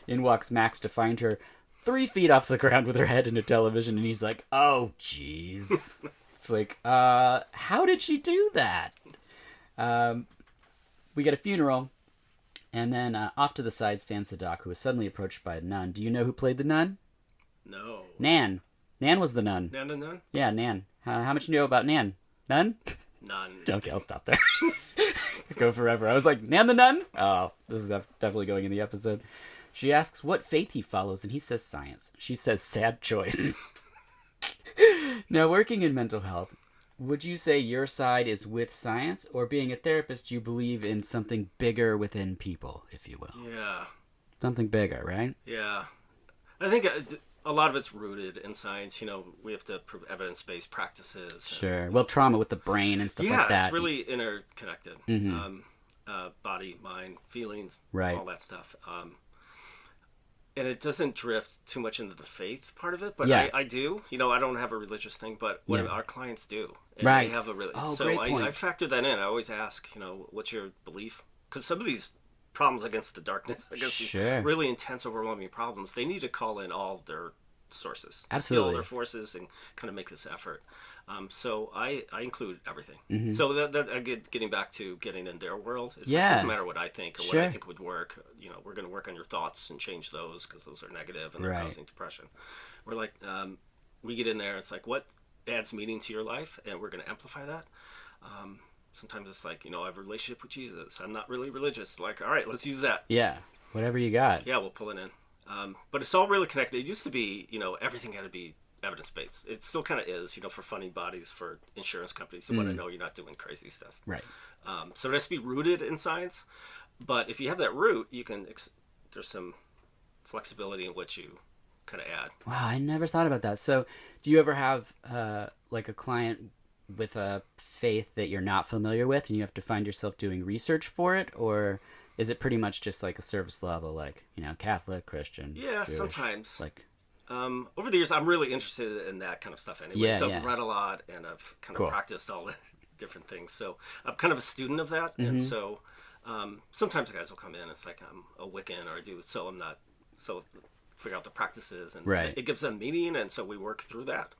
In walks Max to find her 3 feet off the ground with her head in a television, and he's like, oh, jeez. It's like, how did she do that? We get a funeral, and then off to the side stands the doc, who is suddenly approached by a nun. Do you know who played the nun? No. Nan. Nan was the nun. Nan the nun? Yeah, Nan. How much do you know about Nan? None? None. Okay, I'll stop there. Go forever. I was like, Nan the nun? Oh, this is definitely going in the episode. She asks what faith he follows, and he says science. She says sad choice. Now, working in mental health, would you say your side is with science, or being a therapist, you believe in something bigger within people, if you will? Yeah. Something bigger, right? Yeah. I think a lot of it's rooted in science. We have to prove evidence-based practices. Sure. Well, trauma with the brain and stuff like that. Yeah, it's really interconnected. Mm-hmm. Body, mind, feelings, right. All that stuff. And it doesn't drift too much into the faith part of it, but yeah. I do. I don't have a religious thing, but what our clients do. And right. They have a great point. I factor that in. I always ask, what's your belief? Because some of these problems against the darkness, these really intense, overwhelming problems, they need to call in all their sources. Absolutely. All their forces and kind of make this effort. So I include everything. Mm-hmm. So that getting back to getting in their world, it doesn't matter what I think or what I think would work. We're going to work on your thoughts and change those because those are negative and they're causing depression. We're like, we get in there. It's like, what adds meaning to your life, and we're going to amplify that. Sometimes it's like, I have a relationship with Jesus. I'm not really religious. Like, all right, let's use that. Yeah, whatever you got. Yeah, we'll pull it in. But it's all really connected. It used to be, everything had to be evidence-based. It still kind of is, for funding bodies for insurance companies. You want to know you're not doing crazy stuff. Right. So it has to be rooted in science. But if you have that root, you can. There's some flexibility in what you kind of add. Wow, I never thought about that. So, do you ever have like a client with a faith that you're not familiar with, and you have to find yourself doing research for it, or is it pretty much just like a service level, like Catholic, Christian? Yeah, Jewish, sometimes. Like. Over the years, I'm really interested in that kind of stuff anyway. So I've read a lot, and I've kind of practiced all the different things. So I'm kind of a student of that, and so sometimes guys will come in. It's like I'm a Wiccan, or I do. So I'm not. So figure out the practices, and it gives them meaning, and so we work through that.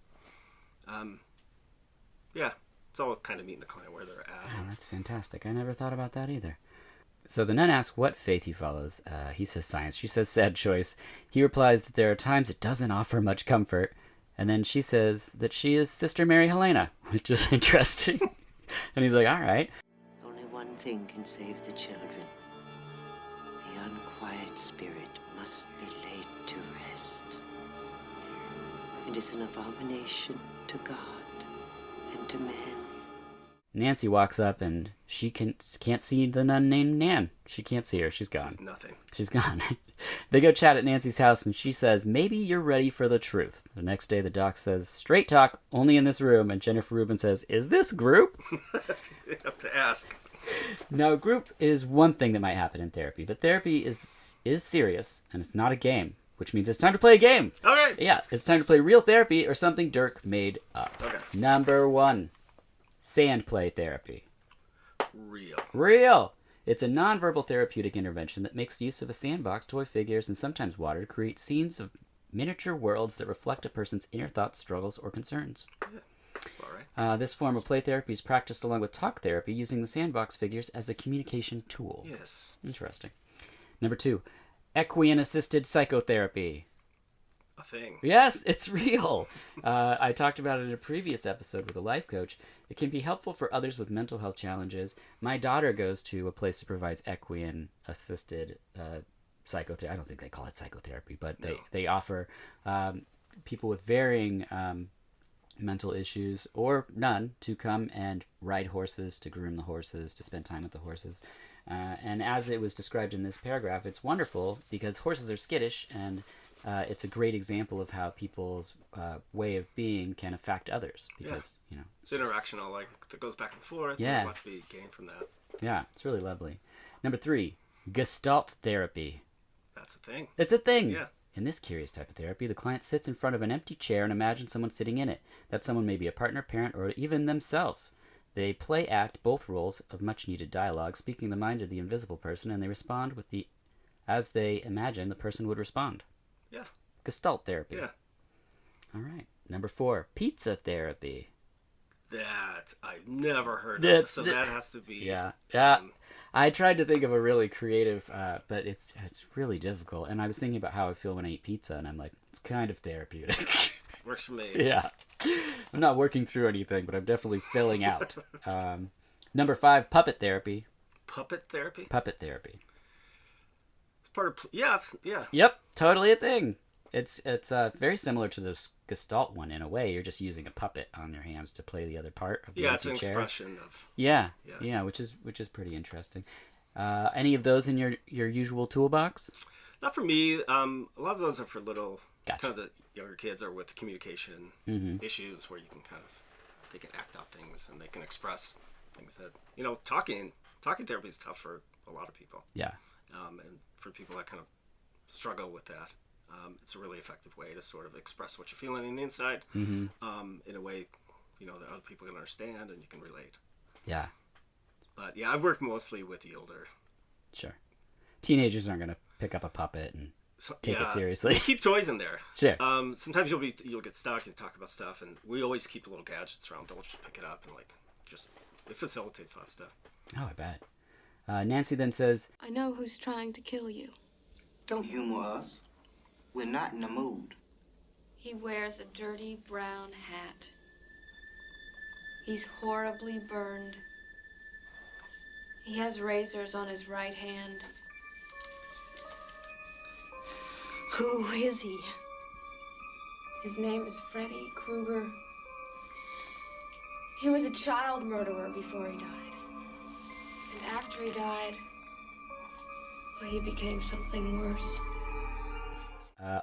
Yeah, it's all kind of meeting the client where they're at. Oh, that's fantastic. I never thought about that either. So the nun asks what faith he follows. He says science. She says sad choice. He replies that there are times it doesn't offer much comfort. And then she says that she is Sister Mary Helena, which is interesting. And he's like, all right. Only one thing can save the children. The unquiet spirit must be laid to rest. It is an abomination to God and to man. Nancy walks up, and she can't see the nun named Nan. She can't see her. She's gone. She's nothing. She's gone. They go chat at Nancy's house, and she says, maybe you're ready for the truth. The next day, the doc says, straight talk, only in this room. And Jennifer Rubin says, is this group? You have to ask. Now, group is one thing that might happen in therapy, but therapy is serious, and it's not a game, which means it's time to play a game. Okay. Yeah, it's time to play real therapy or something Dirk made up. Okay. Number 1. Sand play therapy. Real. It's a nonverbal therapeutic intervention that makes use of a sandbox, toy figures, and sometimes water to create scenes of miniature worlds that reflect a person's inner thoughts, struggles, or concerns. Yeah. All right. This form of play therapy is practiced along with talk therapy using the sandbox figures as a communication tool. Yes. Interesting. Number 2, equine-assisted psychotherapy. A thing. Yes, it's real. I talked about it in a previous episode with a life coach. It can be helpful for others with mental health challenges. My daughter goes to a place that provides equine-assisted psychotherapy. I don't think they call it psychotherapy, but they offer people with varying mental issues or none to come and ride horses, to groom the horses, to spend time with the horses. And as it was described in this paragraph, it's wonderful because horses are skittish, and it's a great example of how people's way of being can affect others. Because, it's interactional, like, that goes back and forth. Yeah. There's a lot to be gained from that. Yeah, it's really lovely. Number 3, Gestalt therapy. That's a thing. It's a thing. Yeah. In this curious type of therapy, the client sits in front of an empty chair and imagines someone sitting in it. That someone may be a partner, parent, or even themselves. They play act both roles of much needed dialogue, speaking the mind of the invisible person, and they respond as they imagine the person would respond. Yeah. Gestalt therapy. Yeah. All right. Number 4, pizza therapy. That I've never heard of. So that has to be. Yeah. I tried to think of a really creative, but it's really difficult. And I was thinking about how I feel when I eat pizza, and I'm like, it's kind of therapeutic. Works for me. Yeah. I'm not working through anything, but I'm definitely filling out. Number 5, puppet therapy. Puppet therapy? Puppet therapy. It's part of... Yeah. Yep, totally a thing. It's very similar to the Gestalt one in a way. You're just using a puppet on your hands to play the other part of the it's an chair. expression of... Yeah, which is pretty interesting. Any of those in your usual toolbox? Not for me. A lot of those are for little... Gotcha. Kind of the younger kids are with communication issues where you can they can act out things and they can express things that, talking therapy is tough for a lot of people. Yeah. And for people that kind of struggle with that, it's a really effective way to sort of express what you're feeling in the inside in a way, that other people can understand and you can relate. Yeah. But yeah, I've worked mostly with the older. Sure. Teenagers aren't going to pick up a puppet and take it seriously. You keep toys in there. Sure. Sometimes you'll get stuck and talk about stuff, and we always keep little gadgets around. Don't just pick it up and it facilitates a lot of stuff. Oh, I bet. Nancy then says, I know who's trying to kill you. Don't humor us. We're not in the mood. He wears a dirty brown hat. He's horribly burned. He has razors on his right hand. Who is he? His name is Freddy Krueger. He was a child murderer before he died. And after he died, well, he became something worse.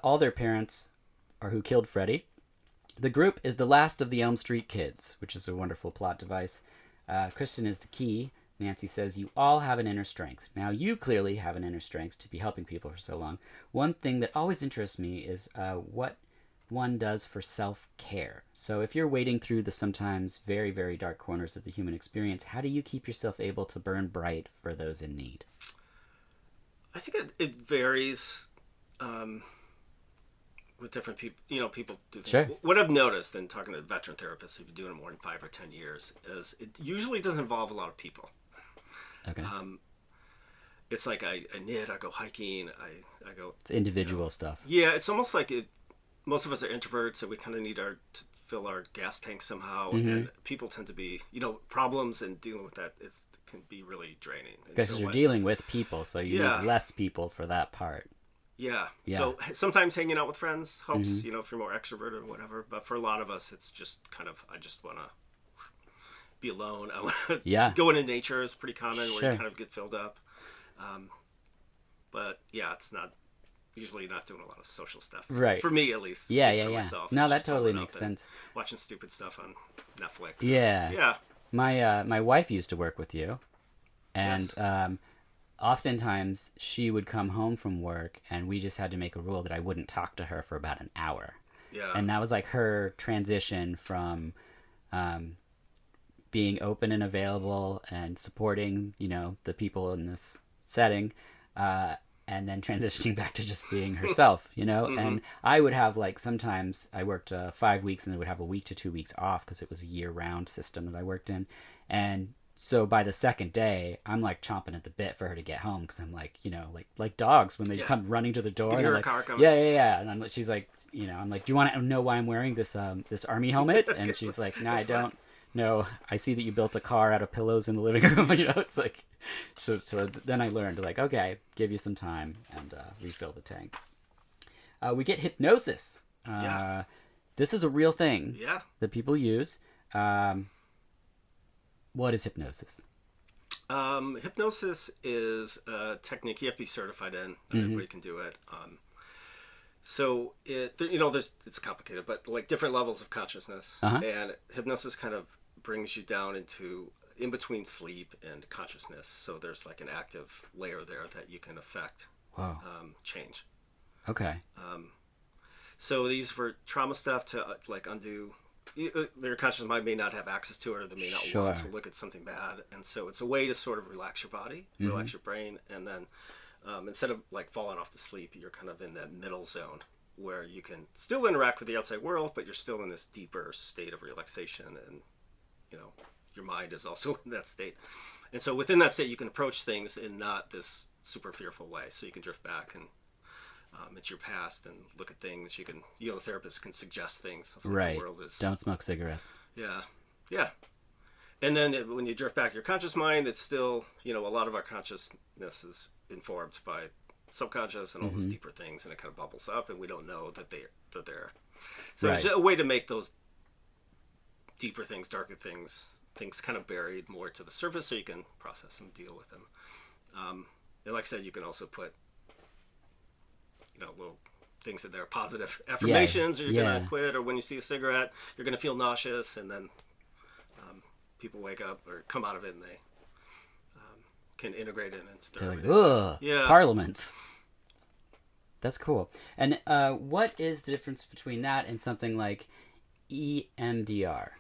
All their parents are who killed Freddy. The group is the last of the Elm Street kids, which is a wonderful plot device. Kristen is the key. Nancy says, you all have an inner strength. Now, you clearly have an inner strength to be helping people for so long. One thing that always interests me is what one does for self-care. So if you're wading through the sometimes very, very dark corners of the human experience, how do you keep yourself able to burn bright for those in need? I think it varies with different people. People do things. Sure. What I've noticed in talking to veteran therapists who've been doing it more than 5 or 10 years is it usually doesn't involve a lot of people. Okay. It's like I knit, I go hiking, I go... It's individual stuff. Yeah, it's almost like most of us are introverts, so we kind of need to fill our gas tank somehow, and people tend to be, problems and dealing with that can be really draining. Because you're dealing with people, so you need less people for that part. Yeah. So sometimes hanging out with friends helps, if you're more extroverted or whatever, but for a lot of us, it's just kind of, I just want to be alone. I want to go into nature is pretty common where you kind of get filled up. But yeah, it's usually not doing a lot of social stuff. Right. For me, at least. Yeah. Myself, no, that totally makes sense. Watching stupid stuff on Netflix. Yeah. Yeah. My wife used to work with you, and oftentimes she would come home from work, and we just had to make a rule that I wouldn't talk to her for about an hour. Yeah. And that was like her transition from being open and available and supporting, the people in this setting, and then transitioning back to just being herself, you know? Mm-hmm. And I would have, like, sometimes I worked 5 weeks and then would have a week to 2 weeks off because it was a year-round system that I worked in. And so by the second day, I'm, like, chomping at the bit for her to get home because I'm, like, you know, like dogs when they come running to the door. And I'm like, yeah. And she's like, you know, I'm like, do you want to know why I'm wearing this army helmet? And she's like, no, I don't. No, I see that you built a car out of pillows in the living room. You know, it's like, so then I learned, like, okay, give you some time and refill the tank. We get hypnosis. This is a real thing that people use. What is hypnosis? Hypnosis is a technique you have to be certified in. Everybody can do it. So it's complicated, but like different levels of consciousness, and hypnosis kind of brings you down into in between sleep and consciousness. So there's like an active layer there that you can affect, change. Okay. So these for trauma stuff to like undo. Their conscious mind may not have access to it, or they may not want to look at something bad, and so it's a way to sort of relax your body, relax your brain, and then instead of like falling off to sleep, you're kind of in that middle zone where you can still interact with the outside world, but you're still in this deeper state of relaxation, and you know your mind is also in that state. And so within that state, you can approach things in not this super fearful way. So you can drift back and into your past and look at things. You can, the therapist can suggest things. Right. The world is... Don't smoke cigarettes. Yeah. And then when you drift back your conscious mind, it's still, a lot of our consciousness is informed by subconscious and all those deeper things, and it kind of bubbles up, and we don't know that they're there. So it's a way to make those deeper things, darker things kind of buried more to the surface, so you can process and deal with them. And like I said, you can also put little things in there, positive affirmations, or you're gonna quit, or when you see a cigarette, you're gonna feel nauseous, and then people wake up or come out of it and they can integrate it into their life. Ugh, parliaments. That's cool. And what is the difference between that and something like EMDR?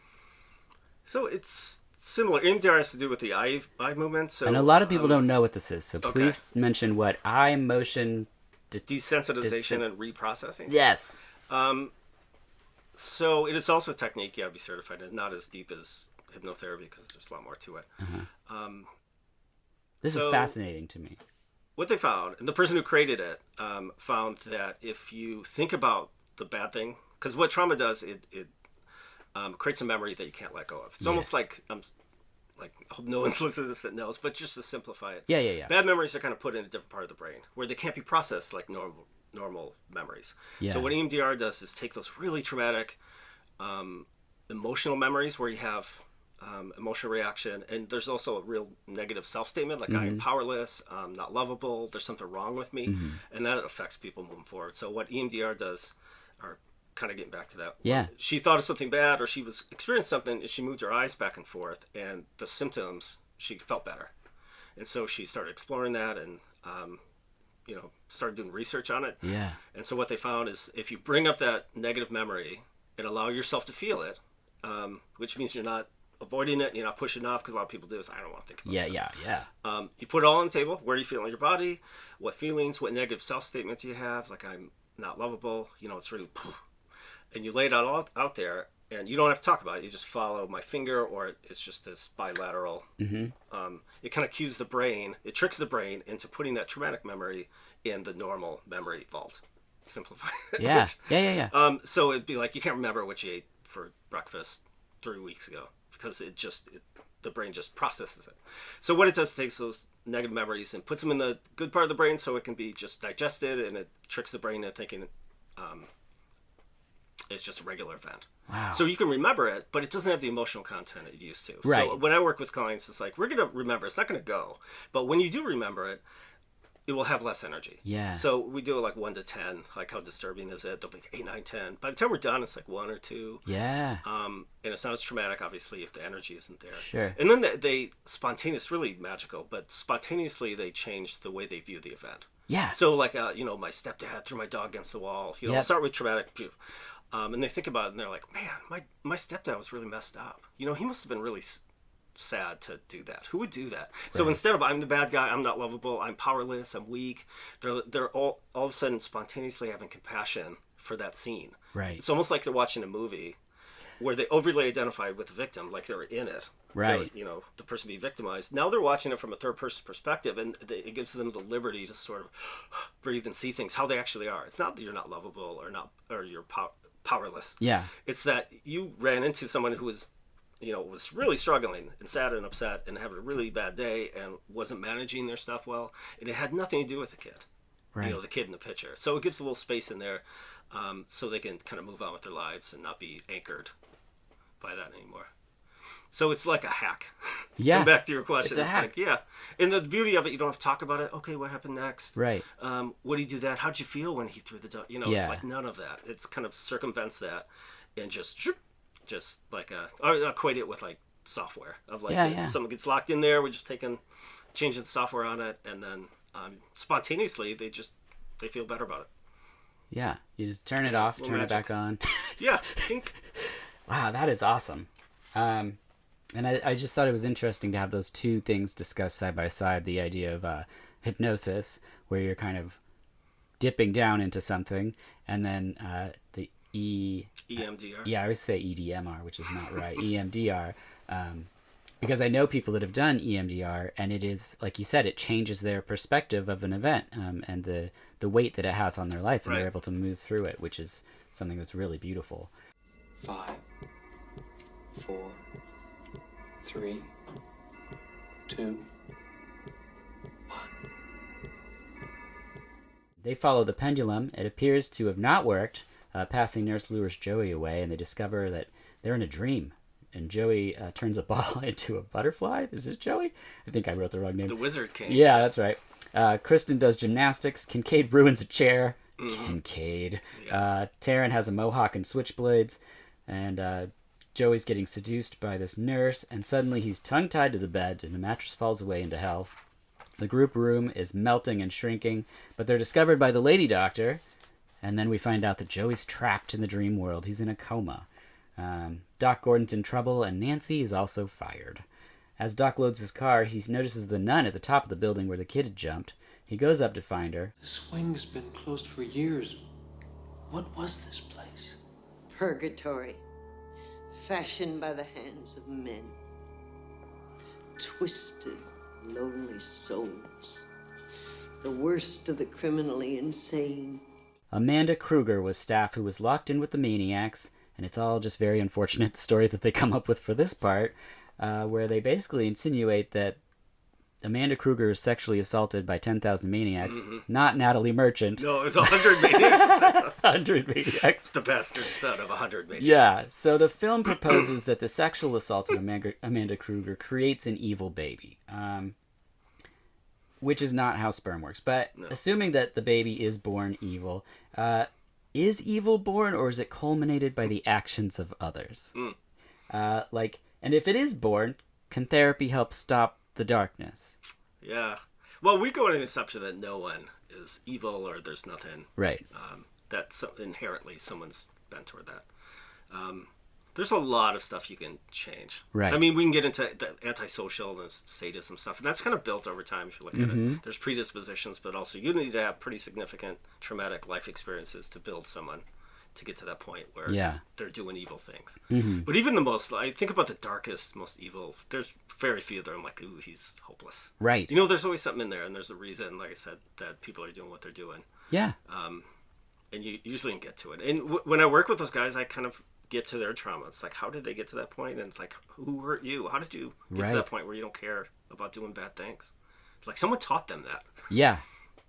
So it's similar. EMDR has to do with the eye movement. So, and a lot of people don't know what this is, so please mention what eye motion... Desensitization and reprocessing. Yes. So it is also a technique you got to be certified in, not as deep as hypnotherapy because there's a lot more to it. This is fascinating to me. What they found, and the person who created it found that if you think about the bad thing, because what trauma does, it creates a memory that you can't let go of. It's almost like I hope no one's listening to this that knows, but just to simplify it. Yeah. Bad memories are kind of put in a different part of the brain where they can't be processed like normal memories. So what EMDR does is take those really traumatic emotional memories where you have emotional reaction, and there's also a real negative self-statement, like I am powerless, I'm not lovable, there's something wrong with me, and that affects people moving forward. So what EMDR does, or kind of getting back to that, she thought of something bad, or she was experiencing something, and she moved her eyes back and forth, and the symptoms, she felt better. And so she started exploring that, and started doing research on it. And so what they found is if you bring up that negative memory and allow yourself to feel it, which means you're not avoiding it, you're not pushing it off, because a lot of people do this, I don't want to think about it. You put it all on the table. Where do you feel in your body? What feelings, what negative self-statements you have, like I'm not lovable, it's really... And you lay it all out there, and you don't have to talk about it. You just follow my finger, or it's just this bilateral. It kind of cues the brain. It tricks the brain into putting that traumatic memory in the normal memory vault. Simplify it. Yeah. So it'd be like you can't remember what you ate for breakfast 3 weeks ago because the brain just processes it. So what it does, it takes those negative memories and puts them in the good part of the brain so it can be just digested, and it tricks the brain into thinking it's just a regular event. Wow. So you can remember it, but it doesn't have the emotional content it used to. Right. So when I work with clients, it's like, we're going to remember. It's not going to go. But when you do remember it, it will have less energy. Yeah. So we do it like 1 to 10. Like, how disturbing is it? They'll be like 8, 9, 10. By the time we're done, it's like 1 or 2. Yeah. And it's not as traumatic, obviously, if the energy isn't there. Sure. And then they spontaneously, really magical, but spontaneously they change the way they view the event. Yeah. So like, my stepdad threw my dog against the wall. I'll start with traumatic. And they think about it, and they're like, man, my stepdad was really messed up. He must have been really sad to do that. Who would do that? Right. So instead of I'm the bad guy, I'm not lovable, I'm powerless, I'm weak, they're all of a sudden spontaneously having compassion for that scene. Right. It's almost like they're watching a movie where they overly identified with the victim, like they were in it. Right. You know, the person being victimized. Now they're watching it from a third person perspective, and it gives them the liberty to sort of breathe and see things how they actually are. It's not that you're not lovable or you're powerless. Yeah. It's that you ran into someone who was, you know, was really struggling and sad and upset and having a really bad day and wasn't managing their stuff well, and it had nothing to do with the kid. Right. You know, the kid in the picture. So it gives a little space in there, so they can kind of move on with their lives and not be anchored by that anymore. So it's like a hack. Yeah. Come back to your question. It's a hack. Like, yeah. And the beauty of it, you don't have to talk about it. Okay, what happened next? Right. What did he do that? How'd you feel when he threw the dog? You know, It's like none of that. It's kind of circumvents that and just like I equate it with like software of like someone gets locked in there. We're just changing the software on it, and then spontaneously they feel better about it. Yeah. You just turn it off, turn it back on. Yeah. Dink. Wow, that is awesome. And I just thought it was interesting to have those two things discussed side by side. The idea of hypnosis, where you're kind of dipping down into something, and then the EMDR. Yeah, I always say EDMR, which is not right. EMDR. Because I know people that have done EMDR, and it is, like you said, it changes their perspective of an event and the weight that it has on their life, and they're able to move through it, which is something that's really beautiful. 5, 4, 3, 2, 1. They follow the pendulum. It appears to have not worked. Passing nurse lures Joey away, and they discover that they're in a dream. And Joey turns a ball into a butterfly. Is it Joey? I think I wrote the wrong name. The Wizard King. Yeah, that's right. Kristen does gymnastics. Kincaid ruins a chair. Mm-hmm. Kincaid. Yeah. Taryn has a mohawk and switchblades. And Joey's getting seduced by this nurse. And suddenly he's tongue-tied to the bed, and the mattress falls away into hell. The group room is melting and shrinking, but they're discovered by the lady doctor. And then we find out that Joey's trapped in the dream world. He's in a coma. Doc Gordon's in trouble, and Nancy is also fired. As Doc loads his car, he notices the nun at the top of the building where the kid had jumped. He goes up to find her. The swing's been closed for years. What was this place? Purgatory. Fashioned by the hands of men. Twisted, lonely souls. The worst of the criminally insane. Amanda Krueger was staff who was locked in with the maniacs, and it's all just very unfortunate, the story that they come up with for this part, where they basically insinuate that Amanda Krueger is sexually assaulted by 10,000 maniacs, not Natalie Merchant. No, it's 100 maniacs. 100 maniacs. It's the bastard son of 100 maniacs. Yeah, so the film proposes that the sexual assault of Amanda Krueger creates an evil baby, which is not how sperm works. But assuming that the baby is born evil, is evil born, or is it culminated by the actions of others? And if it is born, can therapy help stop the darkness? Yeah. Well, we go on an assumption that no one is evil or there's nothing. Right. That inherently someone's bent toward that. There's a lot of stuff you can change. Right. I mean, we can get into the antisocial and sadism stuff, and that's kind of built over time if you look at it. There's predispositions, but also you need to have pretty significant traumatic life experiences to build someone to get to that point where they're doing evil things. But even the most, I think about the darkest, most evil, there's very few that I'm like, ooh, he's hopeless. Right. You know, there's always something in there, and there's a reason, like I said, that people are doing what they're doing. Yeah. And you usually can get to it. And when I work with those guys, I kind of get to their trauma. It's like, how did they get to that point? And it's like, who hurt you? How did you get to that point where you don't care about doing bad things? It's like someone taught them that. Yeah.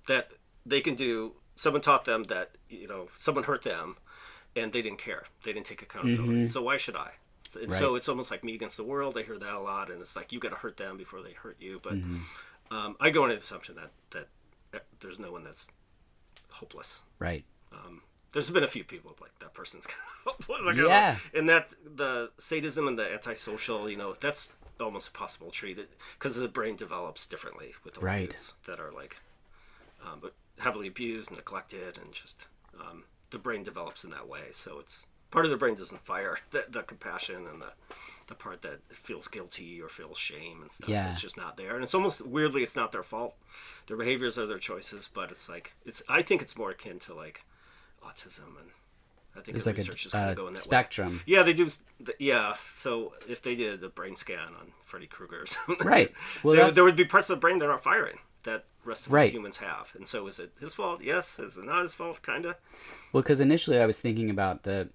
That they can do, someone taught them that, you know, someone hurt them and they didn't care. They didn't take accountability. So why should I? And so it's almost like me against the world. I hear that a lot. And it's like, you got to hurt them before they hurt you. But I go into the assumption that there's no one that's hopeless. Right. There's been a few people like that person's kind of hopeless. And that the sadism and the antisocial, you know, that's almost impossible to treat it because the brain develops differently with those kids that are like, but heavily abused, neglected, and just the brain develops in that way. So it's part of the brain doesn't fire the compassion and the part that feels guilty or feels shame and stuff. Yeah. It's just not there, and it's almost weirdly it's not their fault. Their behaviors are their choices, but it's like I think it's more akin to like autism, and I think there's the like research is kind of going that spectrum. way. Yeah, they do. Yeah, so if they did a brain scan on Freddy Krueger or something, Right. Well, there would be parts of the brain that aren't firing that rest of us Right. humans have. And so is it his fault? Yes. Is it not his fault? Kinda. Well, because initially I was thinking about the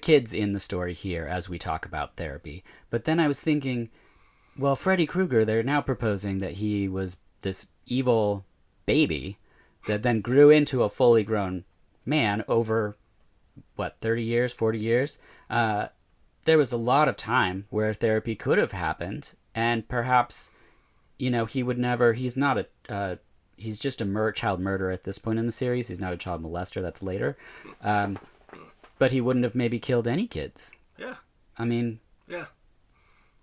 kids in the story here as we talk about therapy, but then I was thinking, well, Freddy Krueger, they're now proposing that he was this evil baby that then grew into a fully grown man over 30 years, 40 years. There was a lot of time where therapy could have happened, and perhaps, he would never. He's not a. He's just a child murderer at this point in the series. He's not a child molester. That's later. But he wouldn't have maybe killed any kids. Yeah. I mean. Yeah.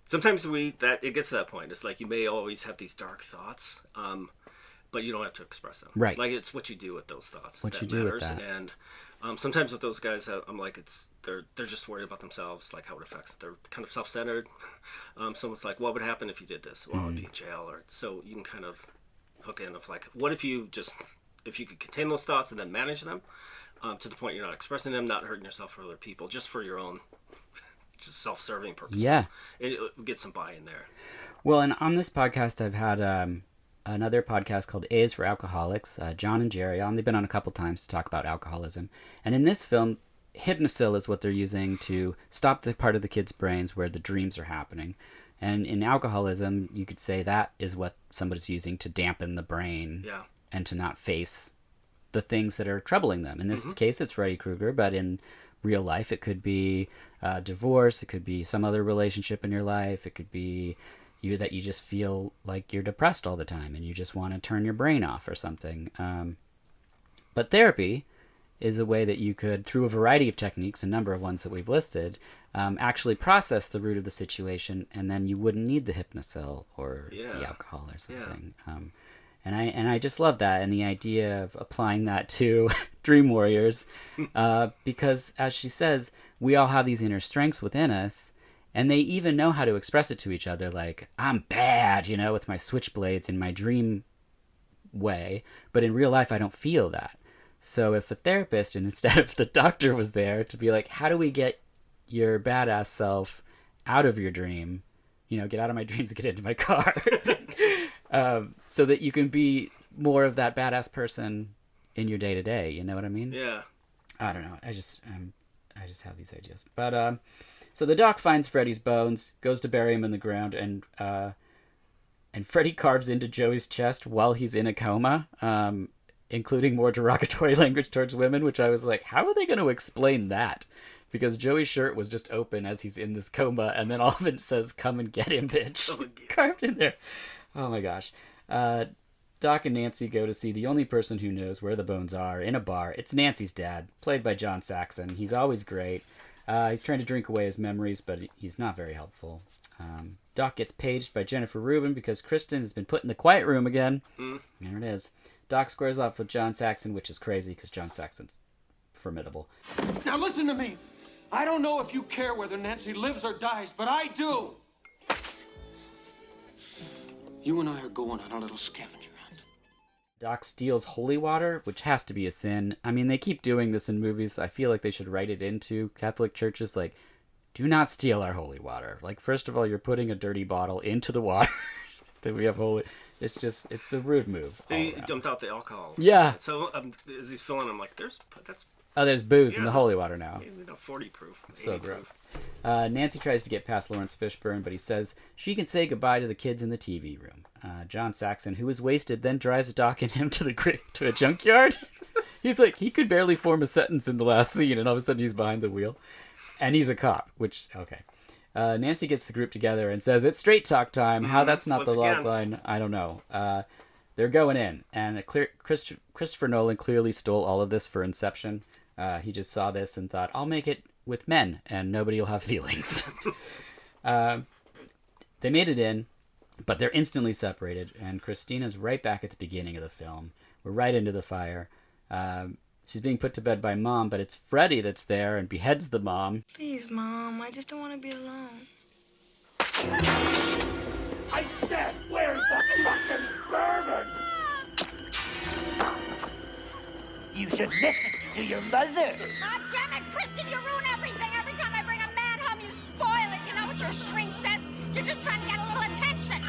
Sometimes it gets to that point. It's like you may always have these dark thoughts, but you don't have to express them. Right. Like it's what you do with those thoughts. What that you do matters. with that. And sometimes with those guys, I'm like, they're just worried about themselves, like how it affects. They're kind of self-centered. Someone's like, what would happen if you did this? Well, I'd be in jail, or so you can kind of hook in of like, what if you could contain those thoughts and then manage them to the point you're not expressing them, not hurting yourself or other people, just for your own, just self-serving purposes. Yeah. It'll get some buy-in there. Well, and on this podcast, I've had another podcast called A is for Alcoholics, John and Jerry on. They've been on a couple times to talk about alcoholism. And in this film, Hypnosil is what they're using to stop the part of the kids' brains where the dreams are happening. And in alcoholism, you could say that is what somebody's using to dampen the brain and to not face the things that are troubling them. In this case, it's Freddy Krueger, but in real life, it could be divorce, it could be some other relationship in your life, it could be that you just feel like you're depressed all the time and you just want to turn your brain off or something. But therapy is a way that you could, through a variety of techniques, a number of ones that we've listed, actually process the root of the situation, and then you wouldn't need the Hypnosil or the alcohol or something. Yeah. And I just love that, and the idea of applying that to Dream Warriors, because as she says, we all have these inner strengths within us, and they even know how to express it to each other, like, I'm bad, with my switchblades in my dream way, but in real life I don't feel that. So if a therapist, and instead of the doctor, was there to be like, how do we get your badass self out of your dream, get out of my dreams, get into my car, so that you can be more of that badass person in your day-to-day, you know what I mean? Yeah. I don't know, I just have these ideas. But so the doc finds Freddy's bones, goes to bury him in the ground, and Freddy carves into Joey's chest while he's in a coma, including more derogatory language towards women, which I was like, how are they going to explain that? Because Joey's shirt was just open as he's in this coma, and then all of it says, come and get him, bitch. Carved in there. Oh my gosh. Doc and Nancy go to see the only person who knows where the bones are in a bar. It's Nancy's dad, played by John Saxon. He's always great. He's trying to drink away his memories, but he's not very helpful. Doc gets paged by Jennifer Rubin because Kristen has been put in the quiet room again. There it is. Doc squares off with John Saxon, which is crazy because John Saxon's formidable. Now listen to me. I don't know if you care whether Nancy lives or dies, but I do. You and I are going on a little scavenger hunt. Doc steals holy water, which has to be a sin. I mean, they keep doing this in movies. I feel like they should write it into Catholic churches, like, do not steal our holy water. Like, first of all, you're putting a dirty bottle into the water that we have holy. It's a rude move. They dumped out the alcohol. Yeah. So as he's filling, I'm like, there's booze in the holy water now. 40 proof. It's so gross. Nancy tries to get past Lawrence Fishburne, but he says she can say goodbye to the kids in the TV room. John Saxon, who is wasted, then drives Doc and him to a junkyard. He's like, he could barely form a sentence in the last scene, and all of a sudden he's behind the wheel. And he's a cop, which, okay. Nancy gets the group together and says, it's straight talk time. How that's not the log line, I don't know. They're going in, and Christopher Nolan clearly stole all of this for Inception. He just saw this and thought, I'll make it with men, and nobody will have feelings. They made it in, but they're instantly separated, and Christina's right back at the beginning of the film. We're right into the fire. She's being put to bed by Mom, but it's Freddy that's there and beheads the mom. Please, Mom, I just don't want to be alone. I said, where's the fucking bourbon? You should listen to your mother. God damn it, Kristen, you ruin everything. Every time I bring a man home, you spoil it. You know what your shrink says? You're just trying to get a little attention.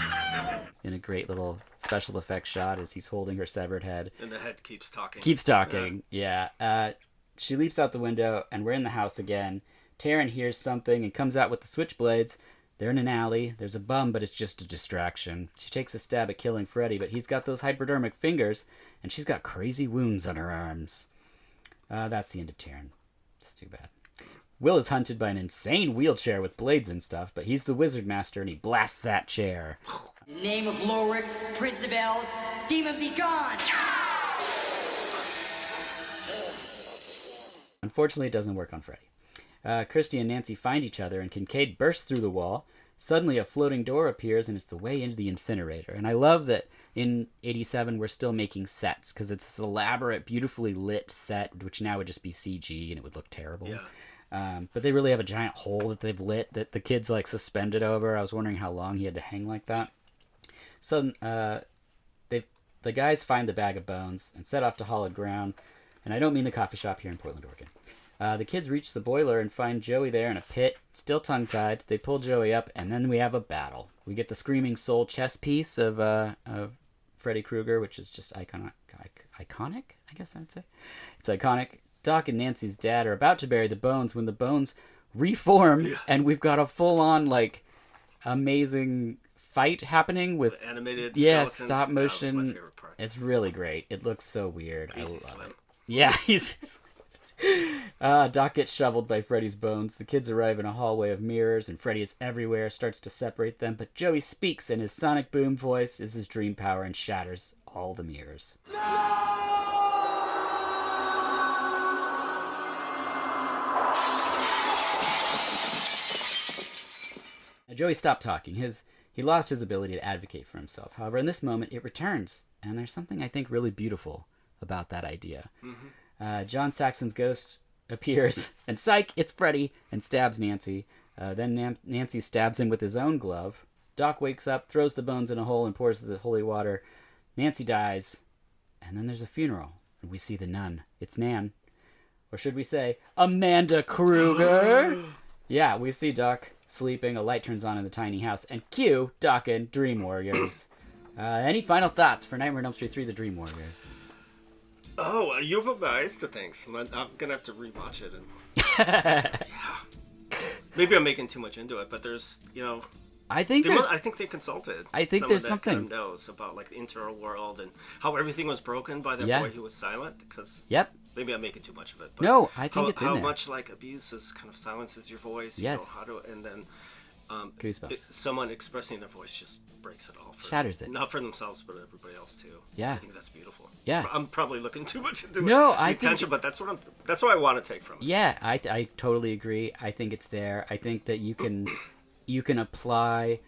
In a great little special effects shot as he's holding her severed head. And the head keeps talking. Keeps talking, yeah. She leaps out the window, and we're in the house again. Taryn hears something and comes out with the switchblades. They're in an alley. There's a bum, but it's just a distraction. She takes a stab at killing Freddy, but he's got those hypodermic fingers, and she's got crazy wounds on her arms. That's the end of Taryn. It's too bad. Will is hunted by an insane wheelchair with blades and stuff, but he's the wizard master, and he blasts that chair. In the name of Lorik, Prince of Elves, demon be gone! Unfortunately, it doesn't work on Freddy. Christy and Nancy find each other, and Kincaid bursts through the wall. Suddenly, a floating door appears, and it's the way into the incinerator. And I love that in 87, we're still making sets, because it's this elaborate, beautifully lit set, which now would just be CG, and it would look terrible. Yeah. But they really have a giant hole that they've lit that the kid's like suspended over. I was wondering how long he had to hang like that. So the guys find the bag of bones and set off to Hollowed Ground. And I don't mean the coffee shop here in Portland, Oregon. The kids reach the boiler and find Joey there in a pit, still tongue-tied. They pull Joey up, and then we have a battle. We get the Screaming Soul chess piece of Freddy Krueger, which is just iconic, I guess I'd say. It's iconic. Doc and Nancy's dad are about to bury the bones when the bones reform, and we've got a full-on, like, amazing fight happening with animated stop motion. That was my favorite part. It's really great. It looks so weird. I love Slim. it. Yeah, he's Doc gets shoveled by Freddy's bones. The kids arrive in a hallway of mirrors, and Freddy is everywhere, starts to separate them, but Joey speaks, and his sonic boom voice is his dream power and shatters all the mirrors. Now, Joey stopped talking. He lost his ability to advocate for himself. However, in this moment, it returns, and there's something I think really beautiful about that idea. Mm-hmm. John Saxon's ghost appears, and psych, it's Freddy, and stabs Nancy. Then Nancy stabs him with his own glove. Doc wakes up, throws the bones in a hole, and pours the holy water. Nancy dies, and then there's a funeral, and we see the nun. It's Nan. Or should we say, Amanda Krueger? Yeah, we see Doc sleeping, a light turns on in the tiny house, and cue Doc and Dream Warriors. Any final thoughts for Nightmare on Elm Street 3, The Dream Warriors? Oh, you put my eyes to things. I'm gonna have to rewatch it. And yeah, maybe I'm making too much into it, but there's, I think they consulted. I think there's something kind of knows about like the internal world and how everything was broken by the boy who was silent. Because maybe I'm making too much of it. But no, I think it's in there. How much like abuse is kind of silences your voice. Yes. And then Goosebumps. Someone expressing their voice just breaks it all. Shatters it. Not for themselves, but everybody else too. Yeah. I think that's beautiful. Yeah. I'm probably looking too much into attention, but that's what I want to take from it. Yeah, I totally agree. I think it's there. I think that you can apply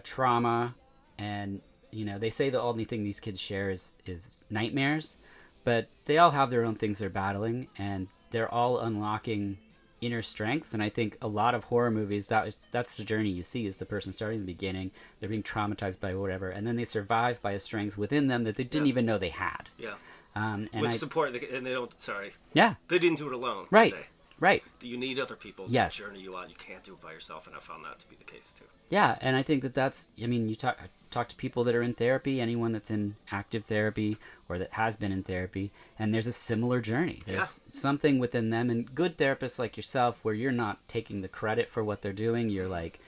trauma, and they say the only thing these kids share is nightmares, but they all have their own things they're battling, and they're all unlocking inner strengths. And I think a lot of horror movies, that's the journey you see, is the person starting in the beginning, they're being traumatized by whatever, and then they survive by a strength within them that they didn't even know they had. Yeah. And with support, and they don't. Sorry. Yeah. They didn't do it alone. Right. Right. You need other people to journey you out. You can't do it by yourself, and I found that to be the case too. Yeah, and I think that's. I mean, you talk to people that are in therapy, anyone that's in active therapy or that has been in therapy, and there's a similar journey. There's something within them, and good therapists like yourself, where you're not taking the credit for what they're doing, you're like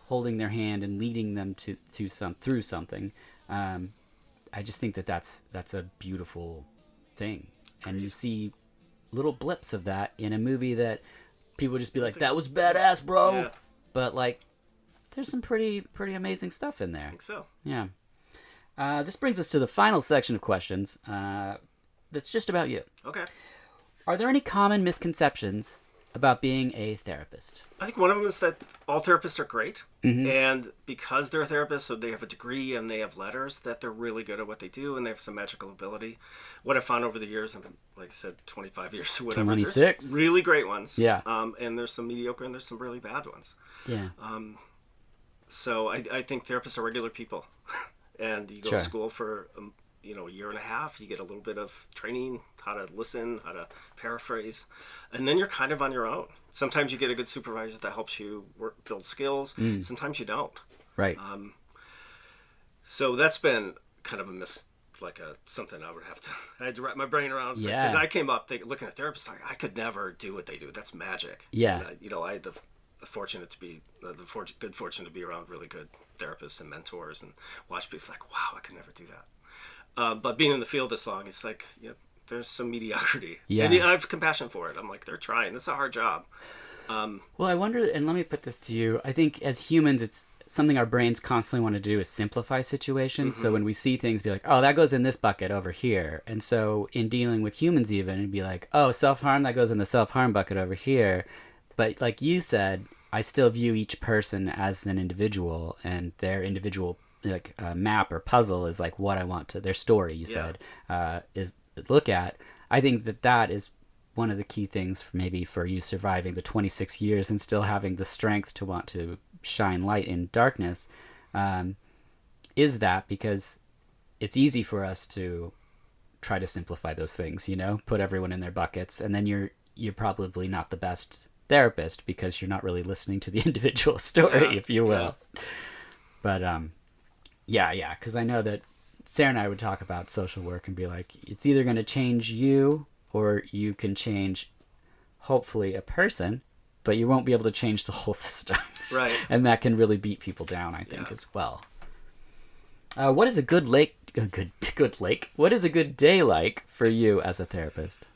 holding their hand and leading them through something. I just think that's a beautiful thing, and you see little blips of that in a movie that people just be like, that was badass, bro. Yeah. But like, there's some pretty amazing stuff in there. I think so. Yeah. This brings us to the final section of questions. That's just about you. Okay. Are there any common misconceptions about being a therapist? I think one of them is that all therapists are great. And because they're therapists, so they have a degree and they have letters, that they're really good at what they do and they have some magical ability. What I've found over the years, like I said, 25 years or whatever. 26. There's really great ones. Yeah. And there's some mediocre and there's some really bad ones. Yeah. So I think therapists are regular people. And you go to school for a year and a half. You get a little bit of training, how to listen, how to paraphrase, and then you're kind of on your own. Sometimes you get a good supervisor that helps you build skills. Sometimes you don't. Right. So that's been kind of something I had to wrap my brain around. Because I came up looking at therapists, I could never do what they do. That's magic. Yeah. And I had the good fortune to be around really good therapists and mentors and watch people like, wow, I could never do that. But being in the field this long, it's like, there's some mediocrity. Yeah. And I have compassion for it. I'm like, they're trying. It's a hard job. Well, I wonder, and let me put this to you. I think as humans, it's something our brains constantly want to do is simplify situations. So when we see things, be like, oh, that goes in this bucket over here. And so in dealing with humans even, it'd be like, oh, self-harm, that goes in the self-harm bucket over here. But like you said, I still view each person as an individual, and their individual map or puzzle is like what I want to, their story, you said, is look at. I think that is one of the key things for you surviving the 26 years and still having the strength to want to shine light in darkness, is that because it's easy for us to try to simplify those things, put everyone in their buckets, and then you're probably not the best therapist because you're not really listening to the individual story, if you will. But because I know that Sarah and I would talk about social work and be like, it's either going to change you or you can change, hopefully, a person, but you won't be able to change the whole system. Right. And that can really beat people down, I think, as well. What is a good lake? What is a good day like for you as a therapist?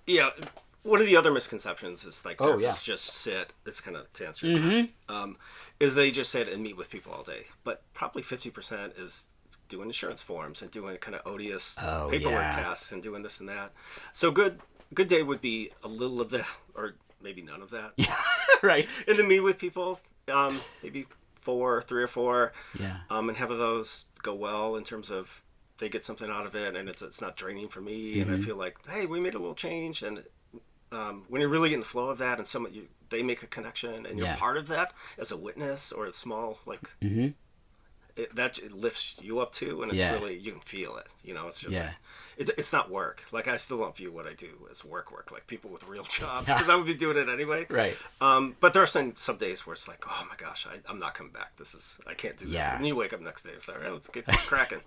Yeah, one of the other misconceptions is therapists just sit. It's kind of to answer your question, is they just sit and meet with people all day. But probably 50% is doing insurance forms and doing kind of odious paperwork tasks and doing this and that. So good day would be a little of that, or maybe none of that. Yeah, right. And then meet with people, maybe 3 or 4. Yeah. And have those go well in terms of they get something out of it, and it's not draining for me, and I feel like, hey, we made a little change, and when you're really in the flow of that, and they make a connection, and you're part of that as a witness or a small it lifts you up too, and it's really, you can feel it. It's just it's not work. Like, I still don't view what I do as work, like people with real jobs, because I would be doing it anyway. Right. But there are some days where it's like, oh my gosh, I'm not coming back. I can't do this. And you wake up next day, it's like, all right, let's get cracking.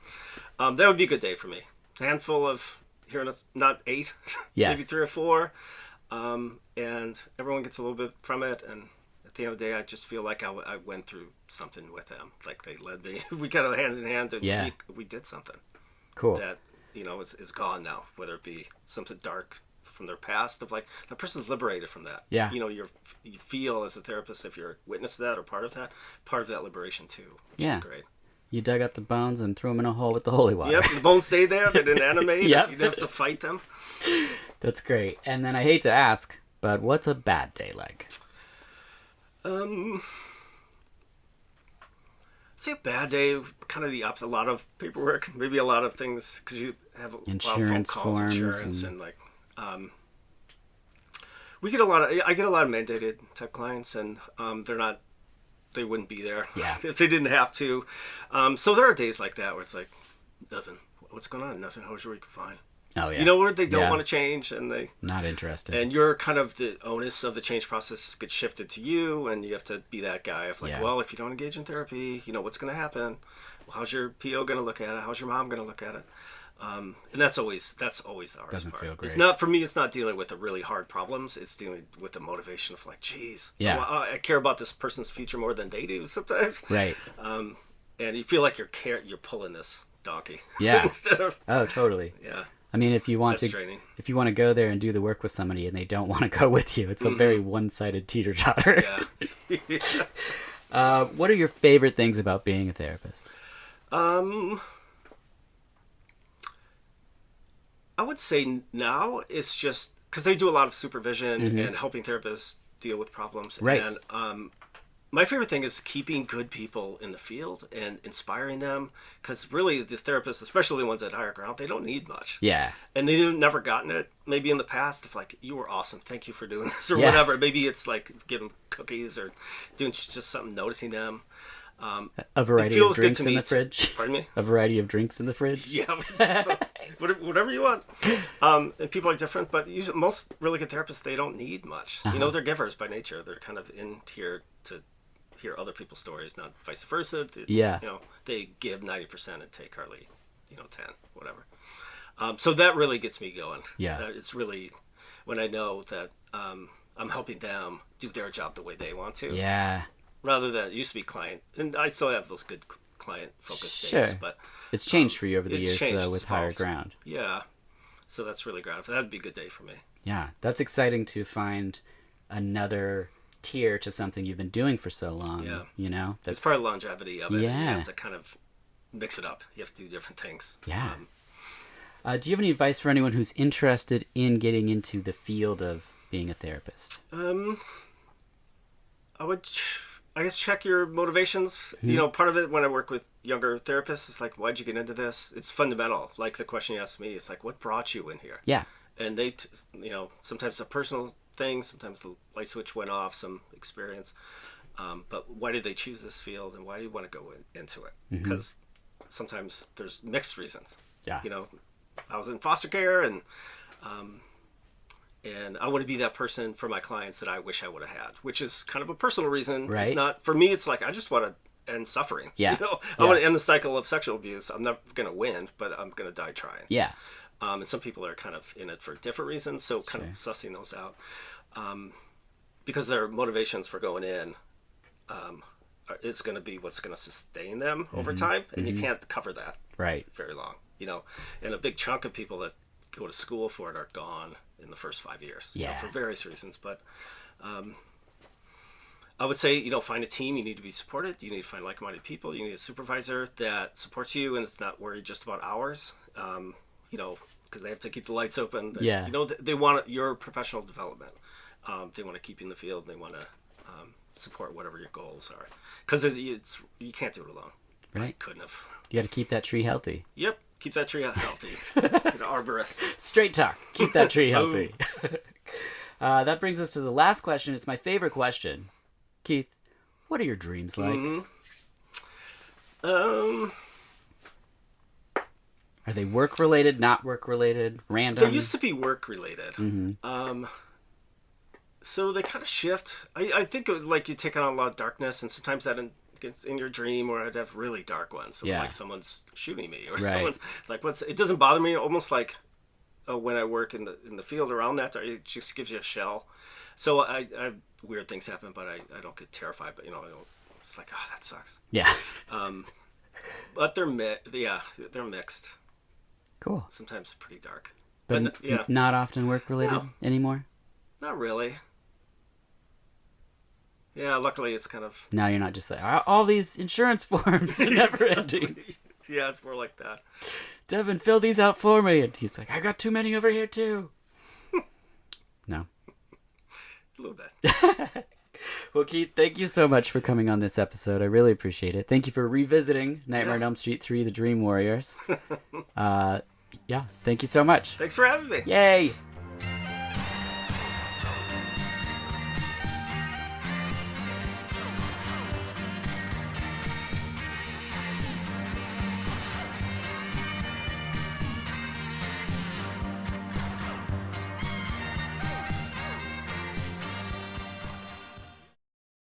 That would be a good day for me. A handful of, not 8, maybe 3 or 4. And everyone gets a little bit from it, and at the end of the day, I just feel like I went through something with them. Like, they led me. We got a hand in hand, and we did something. Cool. That, is gone now. Whether it be something dark from their past, of like, that person's liberated from that. Yeah. You feel as a therapist, if you're witness to that or part of that liberation too, which is great. You dug up the bones and threw them in a hole with the holy water. Yep, the bones stayed there. They didn't animate. You didn't have to fight them. That's great. And then I hate to ask, but what's a bad day like? Say a bad day, kind of the opposite. A lot of paperwork, maybe a lot of things, because you have insurance a lot of phone calls, forms, insurance, and like, I get a lot of mandated type clients, and they wouldn't be there if they didn't have to. So there are days like that where it's like, nothing. What's going on? Nothing. How was your week? Fine. Oh yeah. Where they don't want to change, and they not interested. And you're kind of the onus of the change process gets shifted to you, and you have to be that guy of like, well, if you don't engage in therapy, what's going to happen? Well, how's your PO going to look at it? How's your mom going to look at it? And that's always the hardest part. Doesn't feel great. It's not, for me, it's not dealing with the really hard problems. It's dealing with the motivation of like, geez, I care about this person's future more than they do sometimes. Right. And you feel like you're pulling this donkey. Yeah. Instead of. Oh, totally. Yeah. I mean, if you want to go there and do the work with somebody and they don't want to go with you, it's a very one-sided teeter-totter. Yeah. What are your favorite things about being a therapist? I I would say now it's just because they do a lot of supervision and helping therapists deal with problems. Right. And my favorite thing is keeping good people in the field and inspiring them, because really the therapists, especially the ones at higher ground, they don't need much. Yeah. And they've never gotten it maybe in the past of like, you were awesome, thank you for doing this, or whatever. Maybe it's like giving cookies or doing just something, noticing them. A variety of drinks in the fridge. Pardon me? A variety of drinks in the fridge. Yeah, whatever you want. And people are different, but usually, most really good therapists, they don't need much. You know, they're givers by nature. They're kind of in here to hear other people's stories, not vice versa. You know, they give 90% and take hardly, 10, whatever. So that really gets me going. Yeah. It's really when I know that I'm helping them do their job the way they want to. Yeah. Rather than, it used to be client, and I still have those good client-focused days, but it's changed for you over the years, changed, though, with higher ground. Yeah, so that's really gratifying. That'd be a good day for me. Yeah, that's exciting to find another tier to something you've been doing for so long. Yeah, that's it's part of the longevity of it. Yeah, you have to kind of mix it up. You have to do different things. Yeah. Do you have any advice for anyone who's interested in getting into the field of being a therapist? I would, I guess, check your motivations. Part of it when I work with younger therapists, it's like, why'd you get into this? It's fundamental. Like the question you asked me, it's like, what brought you in here? Yeah. And they, sometimes it's a personal thing, sometimes the light switch went off, some experience. But why did they choose this field, and why do you want to go into it? Because sometimes there's mixed reasons. Yeah. I was in foster care, and I want to be that person for my clients that I wish I would have had, which is kind of a personal reason. Right. It's not, for me, it's like, I just want to end suffering. Yeah. I want to end the cycle of sexual abuse. I'm not going to win, but I'm going to die trying. Yeah. And some people are kind of in it for different reasons, so kind of sussing those out. Because their motivations for going in, it's going to be what's going to sustain them over time, and you can't cover that very long. And a big chunk of people that go to school for it are gone in the first 5 years, for various reasons. But I would say, find a team. You need to be supported. You need to find like-minded people. You need a supervisor that supports you and it's not worried just about hours, because they have to keep the lights open. They want your professional development. They want to keep you in the field. They want to support whatever your goals are, because you can't do it alone. Right. I couldn't have. You got to keep that tree healthy. Yep. Keep that tree healthy. An arborist. Straight talk. Keep that tree healthy. That brings us to the last question. It's my favorite question. Keith, what are your dreams like? Are they work-related, not work-related, random? They used to be work-related. So they kind of shift. I think like you take on a lot of darkness, and sometimes that gets in your dream, or I'd have really dark ones. So like someone's shooting me, or someone's like, it doesn't bother me. Almost like when I work in the field around that, it just gives you a shell. So I weird things happen, but I don't get terrified. But it's like, oh, that sucks. Yeah. But they're mixed. Cool. Sometimes pretty dark. But not often work-related anymore? Not really. Yeah, luckily it's kind of... Now you're not just like, all these insurance forms are never ending. Yeah, it's more like that. Devin, fill these out for me. And he's like, I got too many over here too. No. A little bit. Well, Keith, thank you so much for coming on this episode. I really appreciate it. Thank you for revisiting Nightmare on Elm Street 3, The Dream Warriors. Thank you so much. Thanks for having me. Yay!